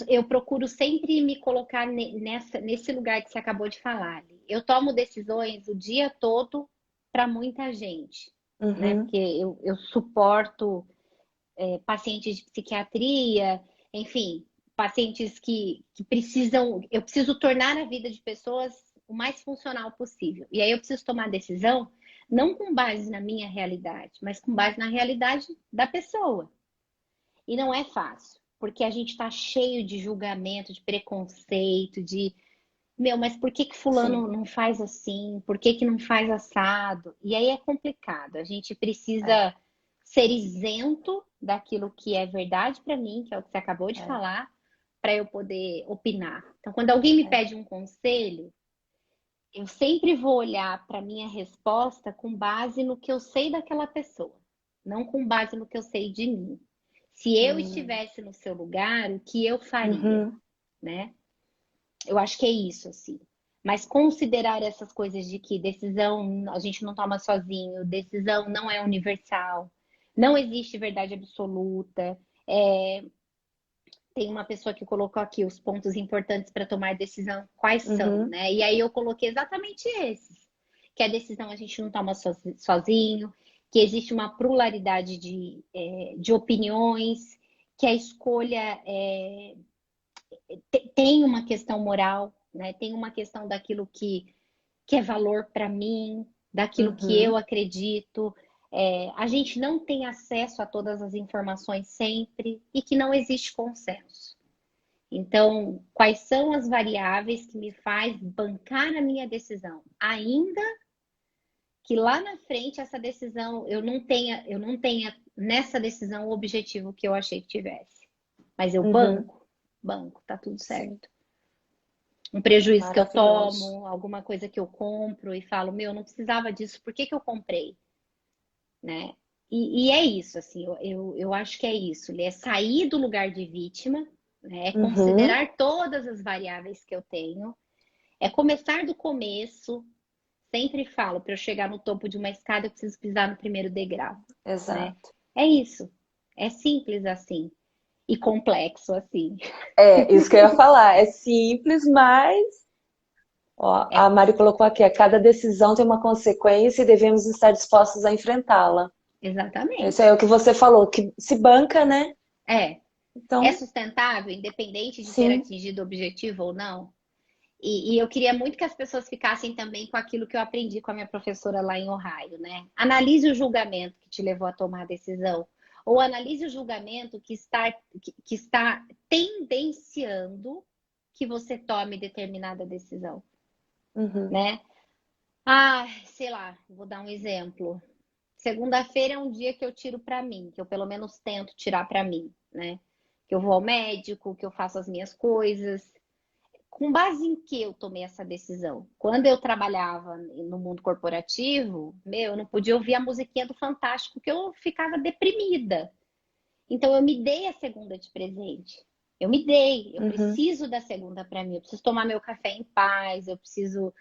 Eu procuro sempre me colocar nesse lugar que você acabou de falar, Ali. Eu tomo decisões o dia todo para muita gente, né? Uhum. Porque eu suporto pacientes de psiquiatria, enfim, pacientes que precisam. Eu preciso tornar a vida de pessoas o mais funcional possível. E aí eu preciso tomar decisão não com base na minha realidade, mas com base na realidade da pessoa. E não é fácil, porque a gente está cheio de julgamento, de preconceito, de meu, mas por que que fulano Sim. não faz assim? Por que que não faz assado? E aí é complicado. A gente É, precisa ser isento daquilo que é verdade para mim, que é o que você acabou de é, falar, para eu poder opinar. Então, quando alguém me é. pede um conselho, eu sempre vou olhar para minha resposta com base no que eu sei daquela pessoa, não com base no que eu sei de mim. Se eu Hum. estivesse no seu lugar, o que eu faria, Uhum. né? Eu acho que é isso, assim. Mas considerar essas coisas de que decisão a gente não toma sozinho, decisão não é universal, não existe verdade absoluta. É, tem uma pessoa que colocou aqui os pontos importantes para tomar decisão, quais são, Uhum. né? E aí eu coloquei exatamente esses. Que a decisão a gente não toma sozinho, que existe uma pluralidade de opiniões, que a escolha tem uma questão moral, né? Tem uma questão daquilo que é valor para mim, daquilo que eu Uhum. acredito. A gente não tem acesso a todas as informações sempre e que não existe consenso. Então, quais são as variáveis que me faz bancar a minha decisão? Ainda que lá na frente essa decisão eu não tenha nessa decisão o objetivo que eu achei que tivesse. Mas eu Uhum. banco, tá tudo Sim. certo. Um prejuízo que eu Maravilhoso. tomo, alguma coisa que eu compro e falo, meu, não precisava disso, por que que eu comprei? Né? E é isso, assim, eu acho que é isso, é sair do lugar de vítima, né? É Uhum. considerar todas as variáveis que eu tenho, é começar do começo. Sempre falo, para eu chegar no topo de uma escada, eu preciso pisar no primeiro degrau, né? Exato. É isso. É simples assim e complexo assim. É, isso que eu ia falar. É simples, mas Ó, É, a Mari colocou aqui, a cada decisão tem uma consequência e devemos estar dispostos a enfrentá-la. Esse é exatamente. o que você falou, que se banca, né? É. É Então, sustentável, independente de ter sim. atingido o objetivo ou não? E eu queria muito que as pessoas ficassem também com aquilo que eu aprendi com a minha professora lá em Ohio, né? Analise o julgamento que te levou a tomar a decisão. Ou analise o julgamento que está tendenciando que você tome determinada decisão, Uhum. né? Ah, sei lá, vou dar um exemplo. Segunda-feira é um dia que eu tiro para mim, que eu pelo menos tento tirar para mim, né? Que eu vou ao médico, que eu faço as minhas coisas. Com base em que eu tomei essa decisão? Quando eu trabalhava no mundo corporativo, meu, eu não podia ouvir a musiquinha do Fantástico, que eu ficava deprimida. Então eu me dei a segunda de presente. Eu me dei, eu Uhum. preciso da segunda para mim, eu preciso tomar meu café em paz, eu preciso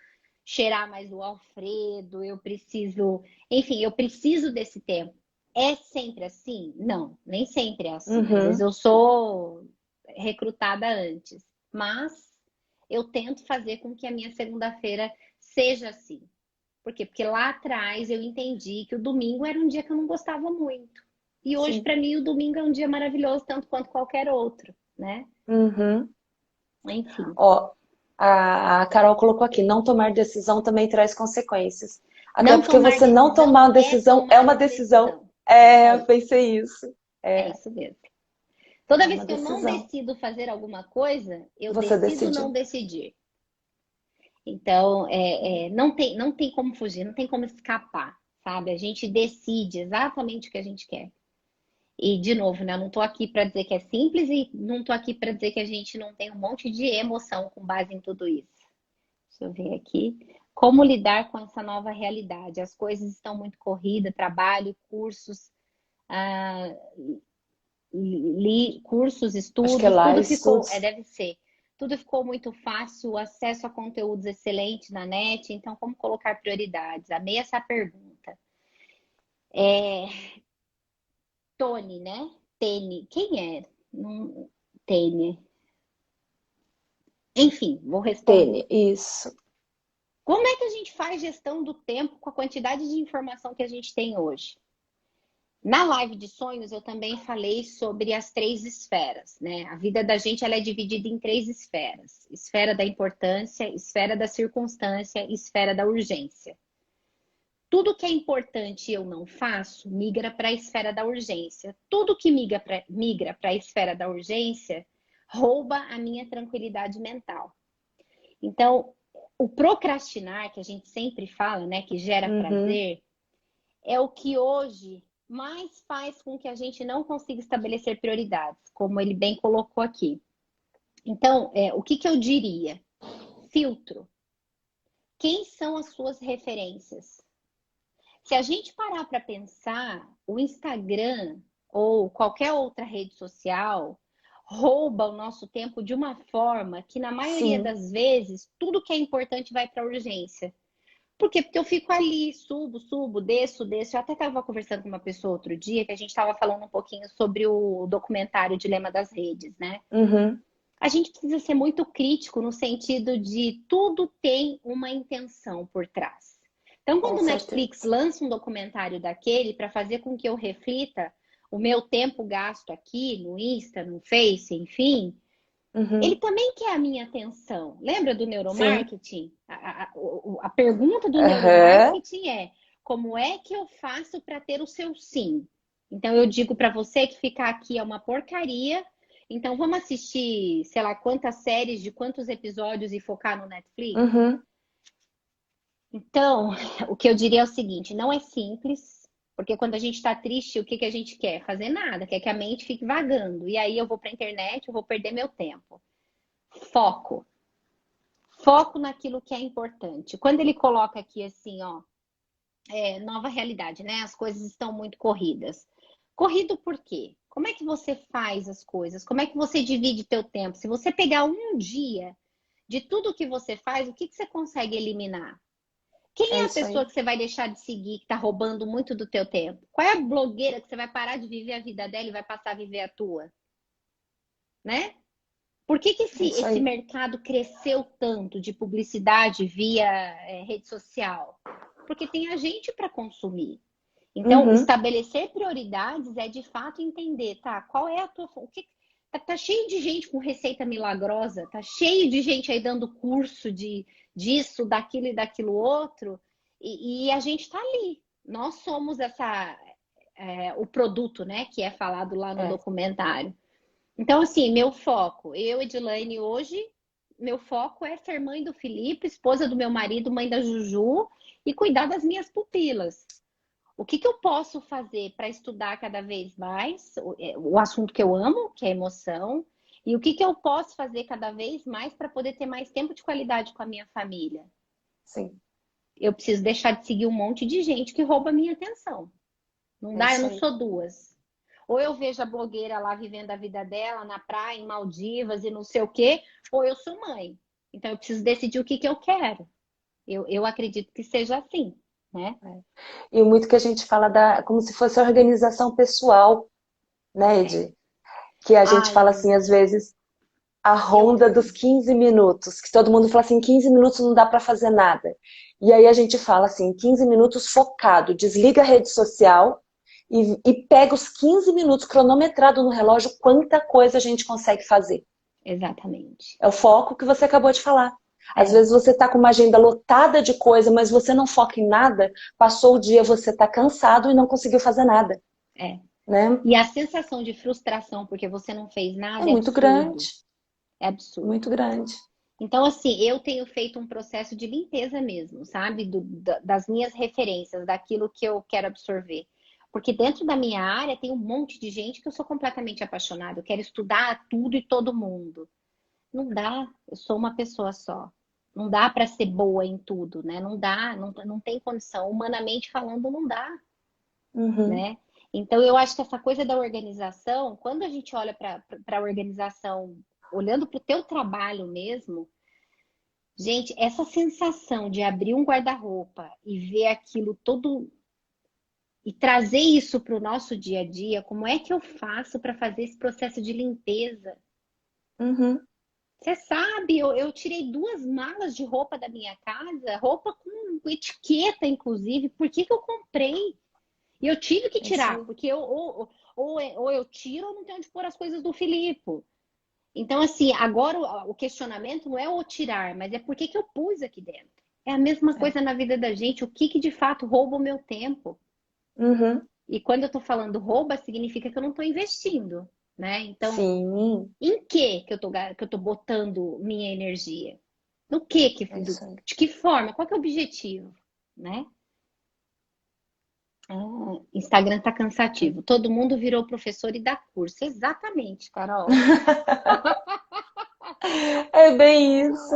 cheirar mais o Alfredo, eu preciso, enfim, eu preciso desse tempo. É sempre assim? Não, nem sempre é assim. Às vezes Uhum. eu sou recrutada antes, mas eu tento fazer com que a minha segunda-feira seja assim. Por quê? Porque lá atrás eu entendi que o domingo era um dia que eu não gostava muito. E hoje, Sim. para mim, o domingo é um dia maravilhoso, tanto quanto qualquer outro, né? Uhum. Enfim. Ó, a Carol colocou aqui, não tomar decisão também traz consequências. Até Não porque tomar você não decisão tomar é decisão é tomar uma uma decisão. decisão. É isso É, eu aí. pensei isso. É É, isso mesmo. é Toda vez uma que eu não decisão. decido fazer alguma coisa, eu Você decido não decidiu. decidir. Então, não tem como fugir, não tem como escapar, sabe? A gente decide exatamente o que a gente quer. E, de novo, né? Eu não tô aqui para dizer que é simples e não tô aqui para dizer que a gente não tem um monte de emoção com base em tudo isso. Deixa eu ver aqui. Como lidar com essa nova realidade? As coisas estão muito corridas, trabalho, cursos, ah, cursos, Acho que é estudos, lá, tudo ficou, estudos. deve ser, tudo ficou muito fácil, o acesso a conteúdos excelentes na net, então como colocar prioridades? Amei essa pergunta. Tony, né? Tene, quem é? Tene. Enfim, vou responder. Tênis, isso. Como é que a gente faz gestão do tempo com a quantidade de informação que a gente tem hoje? Na live de sonhos, eu também falei sobre as três esferas, né? A vida da gente ela é dividida em três esferas: esfera da importância, esfera da circunstância, esfera da urgência. Tudo que é importante e eu não faço, migra para a esfera da urgência. Tudo que migra para a esfera da urgência, rouba a minha tranquilidade mental. Então, o procrastinar, que a gente sempre fala, né, que gera Uhum. prazer, é o que hoje mais faz com que a gente não consiga estabelecer prioridades, como ele bem colocou aqui. Então, o que, que eu diria? Filtro. Quem são as suas referências? Se a gente parar para pensar, o Instagram ou qualquer outra rede social rouba o nosso tempo de uma forma que, na maioria Sim. das vezes, tudo que é importante vai para a urgência. Por quê? Porque eu fico ali, subo, desço. Eu até estava conversando com uma pessoa outro dia que a gente estava falando um pouquinho sobre o documentário Dilema das Redes, né? Uhum. A gente precisa ser muito crítico no sentido de tudo tem uma intenção por trás. Então, Com quando o Netflix certeza. lança um documentário daquele para fazer com que eu reflita o meu tempo gasto aqui no Insta, no Face, enfim, ele Uhum. também quer a minha atenção. Lembra do Sim. neuromarketing? A pergunta do Aham. neuromarketing é: como é que eu faço para ter o seu sim? Então eu digo para você que ficar aqui é uma porcaria. Então vamos assistir, sei lá, quantas séries de quantos episódios e focar no Netflix? Uhum. Então, o que eu diria é o seguinte: não é simples, porque quando a gente está triste, o que, que a gente quer? Fazer nada, quer que a mente fique vagando. E aí eu vou para a internet, eu vou perder meu tempo. Foco. Foco naquilo que é importante. Quando ele coloca aqui assim, ó, nova realidade, né? As coisas estão muito corridas. Corrido por quê? Como é que você faz as coisas? Como é que você divide teu tempo? Se você pegar um dia de tudo que você faz, o que, que você consegue eliminar? Quem É é a isso pessoa aí. que você vai deixar de seguir, que está roubando muito do teu tempo? Qual é a blogueira que você vai parar de viver a vida dela e vai passar a viver a tua? Né? Por que que É isso esse aí. mercado cresceu tanto de publicidade via rede social? Porque tem a gente para consumir. Então, Uhum. estabelecer prioridades é de fato entender, tá? Qual é a tua. O que, tá cheio de gente com receita milagrosa, tá cheio de gente aí dando curso disso, daquilo e daquilo outro, e a gente tá ali. Nós somos o produto, né? Que é falado lá no É. documentário. Então, assim, meu foco, eu, Edilane, hoje, meu foco é ser mãe do Felipe, esposa do meu marido, mãe da Juju, e cuidar das minhas pupilas. O que que eu posso fazer para estudar cada vez mais o assunto que eu amo, que é emoção, e o que que eu posso fazer cada vez mais para poder ter mais tempo de qualidade com a minha família? Sim. Eu preciso deixar de seguir um monte de gente que rouba a minha atenção. Não É dá, eu isso não aí. sou duas. Ou eu vejo a blogueira lá vivendo a vida dela na praia, em Maldivas e não sei o quê, ou eu sou mãe. Então eu preciso decidir o que que eu quero. Eu acredito que seja assim, né? E muito que a gente fala como se fosse a organização pessoal, né, É. Edi? Que a gente fala Ai, assim, às vezes, a eu, ronda dos 15 minutos, que todo mundo fala assim, 15 minutos não dá para fazer nada. E aí a gente fala assim, 15 minutos focado, desliga a rede social e pega os 15 minutos cronometrado no relógio, quanta coisa a gente consegue fazer. exatamente. É o foco que você acabou de falar. Às É, vezes você está com uma agenda lotada de coisa, mas você não foca em nada, passou o dia, você está cansado e não conseguiu fazer nada, é. né? E a sensação de frustração porque você não fez É nada é muito absurdo. grande, É absurdo. muito grande. Então, assim, eu tenho feito um processo de limpeza mesmo, sabe? Das minhas referências, daquilo que eu quero absorver. Porque dentro da minha área tem um monte de gente que eu sou completamente apaixonada. Eu quero estudar tudo e todo mundo. Não dá, eu sou uma pessoa só. Não dá para ser boa em tudo, né? Não dá, não tem condição. Humanamente falando, não dá, Uhum. né? Então, eu acho que essa coisa da organização, quando a gente olha para a organização, olhando para o teu trabalho mesmo, gente, essa sensação de abrir um guarda-roupa e ver aquilo todo e trazer isso para o nosso dia a dia, como é que eu faço para fazer esse processo de limpeza? Uhum. Você sabe, eu tirei 2 malas de roupa da minha casa, roupa com etiqueta, inclusive. Por que que eu comprei? E eu tive que É isso tirar, aí. porque ou eu tiro ou não tenho onde pôr as coisas do Filipe. Então, assim, agora o questionamento não é o tirar, mas é por que que eu pus aqui dentro. É a mesma É. coisa na vida da gente. O que que de fato rouba o meu tempo? Uhum. E quando eu tô falando rouba, significa que eu não tô investindo, né? Então, Sim, em que eu tô botando minha energia? No é isso aí. de que forma? Qual que é o objetivo, né? Ah, Instagram tá É. cansativo. Todo mundo virou professor e dá curso. Exatamente, Carol. É bem isso.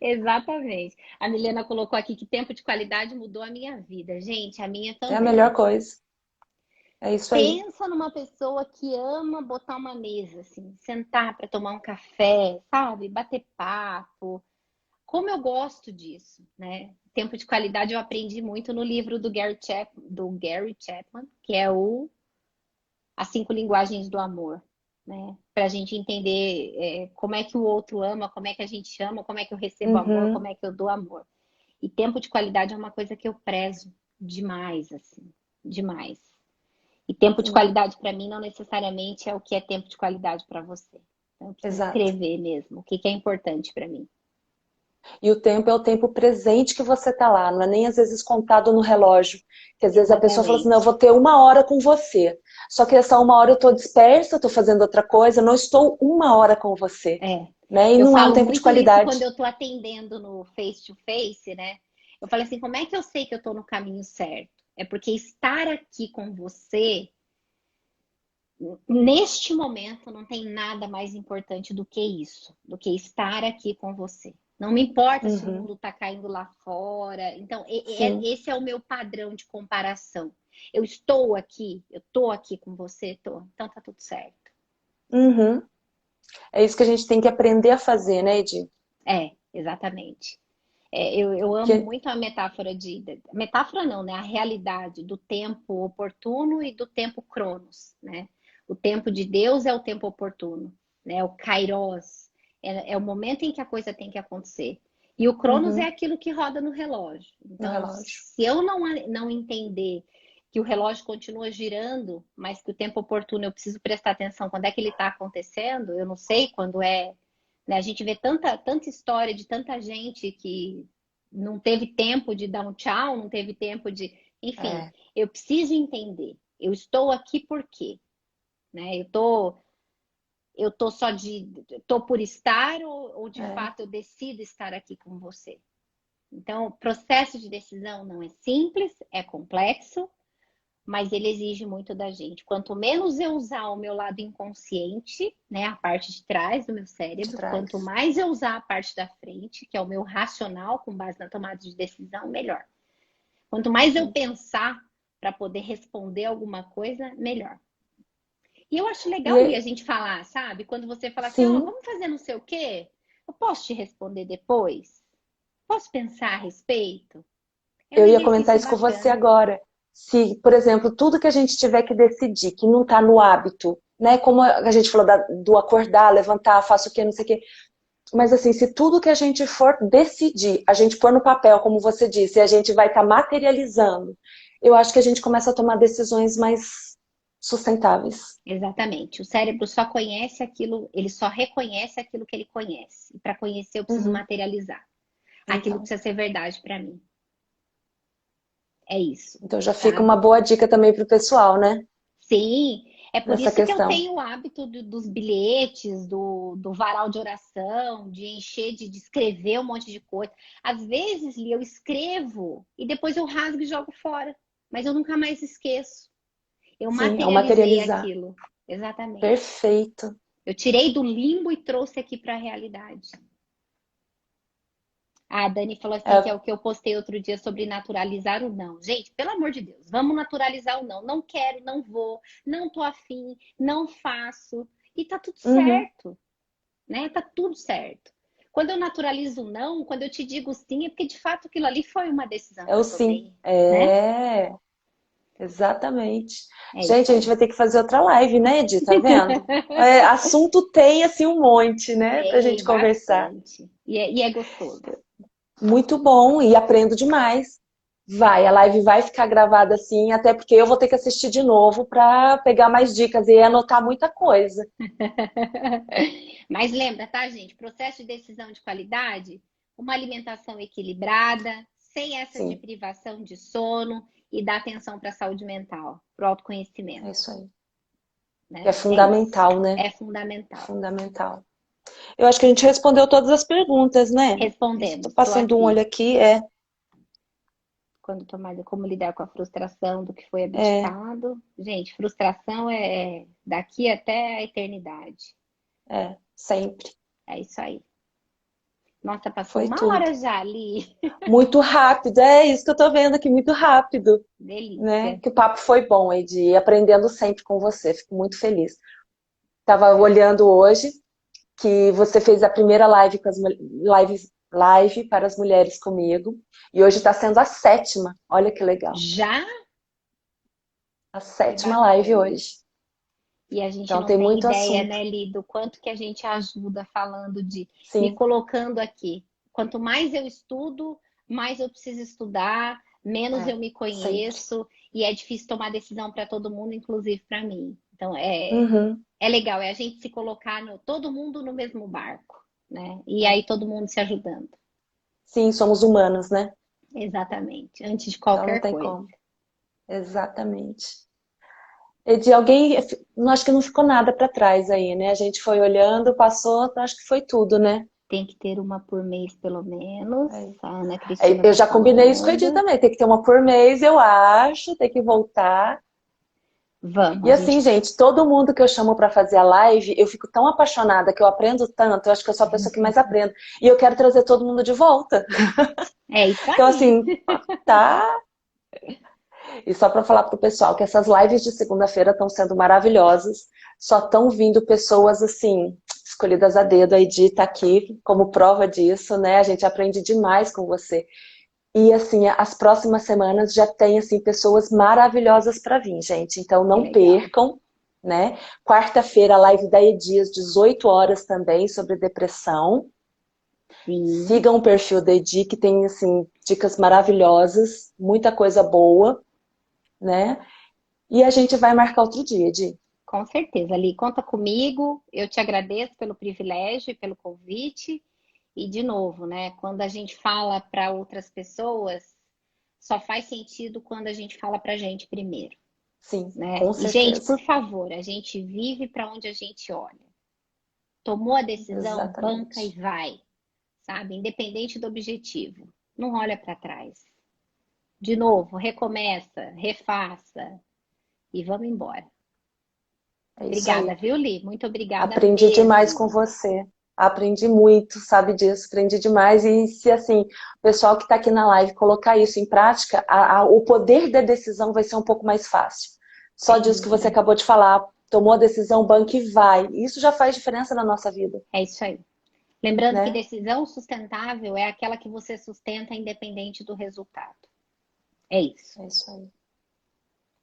Exatamente. A Milena colocou aqui que tempo de qualidade mudou a minha vida. Gente, a minha É a melhor também. coisa. É isso aí. Pensa numa pessoa que ama botar uma mesa, assim, sentar para tomar um café, sabe? Bater papo. Como eu gosto disso, né? Tempo de qualidade eu aprendi muito no livro do Gary Chapman, que é o As 5 Linguagens do Amor, né? Para a gente entender como é que o outro ama, como é que a gente ama, como é que eu recebo amor, como Uhum. é que eu dou amor. E tempo de qualidade é uma coisa que eu prezo demais, assim, demais. E tempo de Sim, qualidade para mim não necessariamente é o que é tempo de qualidade para você. Então, eu preciso exato. escrever mesmo o que é importante para mim. E o tempo é o tempo presente que você tá lá, não é nem às vezes contado no relógio. Que às vezes a pessoa fala assim, não, eu Exatamente. vou ter 1 hora com você. Só que essa 1 hora eu tô dispersa, eu tô fazendo outra coisa, eu não estou 1 hora com você. É. Né? E Eu não é um falo tempo de muito isso qualidade. quando eu estou atendendo no face to face, né? Eu falo assim, como é que eu sei que eu estou no caminho certo? É porque estar aqui com você, neste momento, não tem nada mais importante do que isso, do que estar aqui com você. Não me importa se o Uhum. mundo está caindo lá fora. Então, Sim. esse é o meu padrão de comparação. Eu estou aqui com você, tô. Então tá tudo certo. Uhum. É isso que a gente tem que aprender a fazer, né, Edi? Exatamente. Eu amo Que... muito a metáfora metáfora não, né? A realidade do tempo oportuno e do tempo cronos, né? O tempo de Deus é o tempo oportuno, né? O kairos. É o momento em que a coisa tem que acontecer. E o Cronos é aquilo que roda no relógio. Então, se eu não entender que o relógio continua girando, mas que o tempo oportuno eu preciso prestar atenção quando é que ele está acontecendo, eu não sei quando é. Né? A gente vê tanta história de tanta gente que não teve tempo de dar um tchau, não teve tempo de. Enfim, eu preciso entender. Eu estou aqui por quê? Né? Eu tô só tô por estar ou de fato eu decido estar aqui com você? Então, o processo de decisão não é simples, é complexo, mas ele exige muito da gente. Quanto menos eu usar o meu lado inconsciente, né, a parte de trás do meu cérebro, quanto mais eu usar a parte da frente, que é o meu racional com base na tomada de decisão, melhor. Quanto mais eu pensar para poder responder alguma coisa, melhor. E eu acho legal a gente falar, sabe? Quando você fala assim, vamos fazer não sei o quê, eu posso te responder depois? Posso pensar a respeito? Eu ia comentar isso com você agora. Se, por exemplo, tudo que a gente tiver que decidir, que não está no hábito, né? Como a gente falou do acordar, levantar, faço o quê, não sei o quê. Mas assim, se tudo que a gente for decidir, a gente pôr no papel, como você disse, e a gente vai estar materializando, eu acho que a gente começa a tomar decisões mais sustentáveis. Exatamente. O cérebro só conhece aquilo, ele só reconhece aquilo que ele conhece. E para conhecer, eu preciso materializar. Aquilo precisa ser verdade para mim. É isso. Então já fica uma boa dica também para o pessoal, né? Sim, é por isso que eu tenho o hábito dos bilhetes, do varal de oração, de encher, de escrever um monte de coisa. Às vezes, Li, eu escrevo e depois eu rasgo e jogo fora. Mas eu nunca mais esqueço. Eu materializei aquilo. Exatamente. Perfeito. Eu tirei do limbo e trouxe aqui para a realidade. A Dani falou assim, que é o que eu postei outro dia sobre naturalizar o não. Gente, pelo amor de Deus, vamos naturalizar o não. Não quero, não vou, não tô afim, não faço. E tá tudo certo, né? Tá tudo certo. Quando eu naturalizo o não, quando eu te digo sim, é porque de fato aquilo ali foi uma decisão. É o sim. Né? Exatamente. Gente, a gente vai ter que fazer outra live, né, Edi? Tá vendo? Assunto tem, assim, um monte, né? Pra gente conversar. E é gostoso. Muito bom, e aprendo demais. A live vai ficar gravada assim, até porque eu vou ter que assistir de novo para pegar mais dicas e anotar muita coisa. Mas lembra, tá, gente? Processo de decisão de qualidade, uma alimentação equilibrada, sem essa de privação de sono e dar atenção para a saúde mental, para o autoconhecimento. É isso aí. Né? É fundamental, né? É fundamental. Fundamental. Eu acho que a gente respondeu todas as perguntas, né? Respondemos. Estou passando um olho aqui, Quando tomar como lidar com a frustração do que foi abdicado. Gente, frustração é daqui até a eternidade. Sempre. É isso aí. Nossa, passou uma hora já ali. Muito rápido, é isso que eu tô vendo aqui, muito rápido. Delícia. Né? Que o papo foi bom, Edi, aprendendo sempre com você, fico muito feliz. Tava olhando hoje que você fez a primeira live para as mulheres comigo, e hoje está sendo a 7ª, olha que legal. Já? A 7ª live hoje. E a gente não tem muito ideia, né, Li, do quanto que a gente ajuda falando me colocando aqui. Quanto mais eu estudo, mais eu preciso estudar, menos eu me conheço, sempre. E é difícil tomar decisão para todo mundo, inclusive para mim. Então, é legal, é a gente se colocar todo mundo no mesmo barco, né? E aí todo mundo se ajudando. Sim, somos humanos, né? Exatamente, antes de qualquer coisa. Como. Exatamente. Edi, acho que não ficou nada para trás aí, né? A gente foi olhando, passou, acho que foi tudo, né? Tem que ter uma por mês, pelo menos. A Ana Cristina eu já combinei isso com a Edi também. Tem que ter uma por mês, eu acho. Tem que voltar. Vamos. E assim, gente, todo mundo que eu chamo para fazer a live, eu fico tão apaixonada, que eu aprendo tanto. Eu acho que eu sou a pessoa que mais aprendo. E eu quero trazer todo mundo de volta. É isso aí. Então, assim, tá... E só para falar pro pessoal que essas lives de segunda-feira estão sendo maravilhosas. Só estão vindo pessoas, assim, escolhidas a dedo. A Edi tá aqui como prova disso, né? A gente aprende demais com você. E, assim, as próximas semanas já tem, assim, pessoas maravilhosas para vir, gente. Então, não percam, né? Quarta-feira, a live da Edi, às 18 horas também, sobre depressão. Sim. Sigam o perfil da Edi, que tem, assim, dicas maravilhosas, muita coisa boa, né? E a gente vai marcar outro dia, Edi. Com certeza, Ali, conta comigo. Eu te agradeço pelo privilégio e pelo convite. E, de novo, né? Quando a gente fala para outras pessoas, só faz sentido quando a gente fala para a gente primeiro, Sim, né? com E, gente, certeza. por favor, a gente vive para onde a gente olha. Tomou a decisão, banca e Exatamente. vai, sabe? Independente do objetivo. Não olha para trás. De novo, recomeça, refaça e vamos embora. É isso Obrigada, aí. viu, Li? Muito obrigada Aprendi demais com mesmo. você. Aprendi muito, sabe disso, aprendi demais. E se assim, o pessoal que está aqui na live colocar isso em prática, o poder da decisão vai ser um pouco mais fácil. Só disso que você Sim, acabou de falar, tomou a decisão, banca e vai. Isso já faz diferença na nossa vida, é isso aí. Lembrando que né? decisão sustentável é aquela que você sustenta independente do resultado. É isso. É isso aí.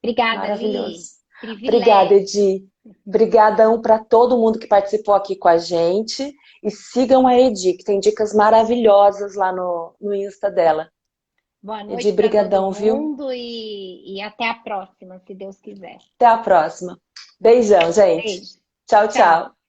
Obrigada, Li. Maravilhoso. Obrigada, Privilégio. Edi. Obrigadão para todo mundo que participou aqui com a gente. E sigam a Edi, que tem dicas maravilhosas lá no Insta dela. Boa Edi, noite para todo brigadão, viu? mundo e até a próxima, se Deus quiser. Até a próxima. Beijão, gente. Beijo. Tchau, Tchau. tchau.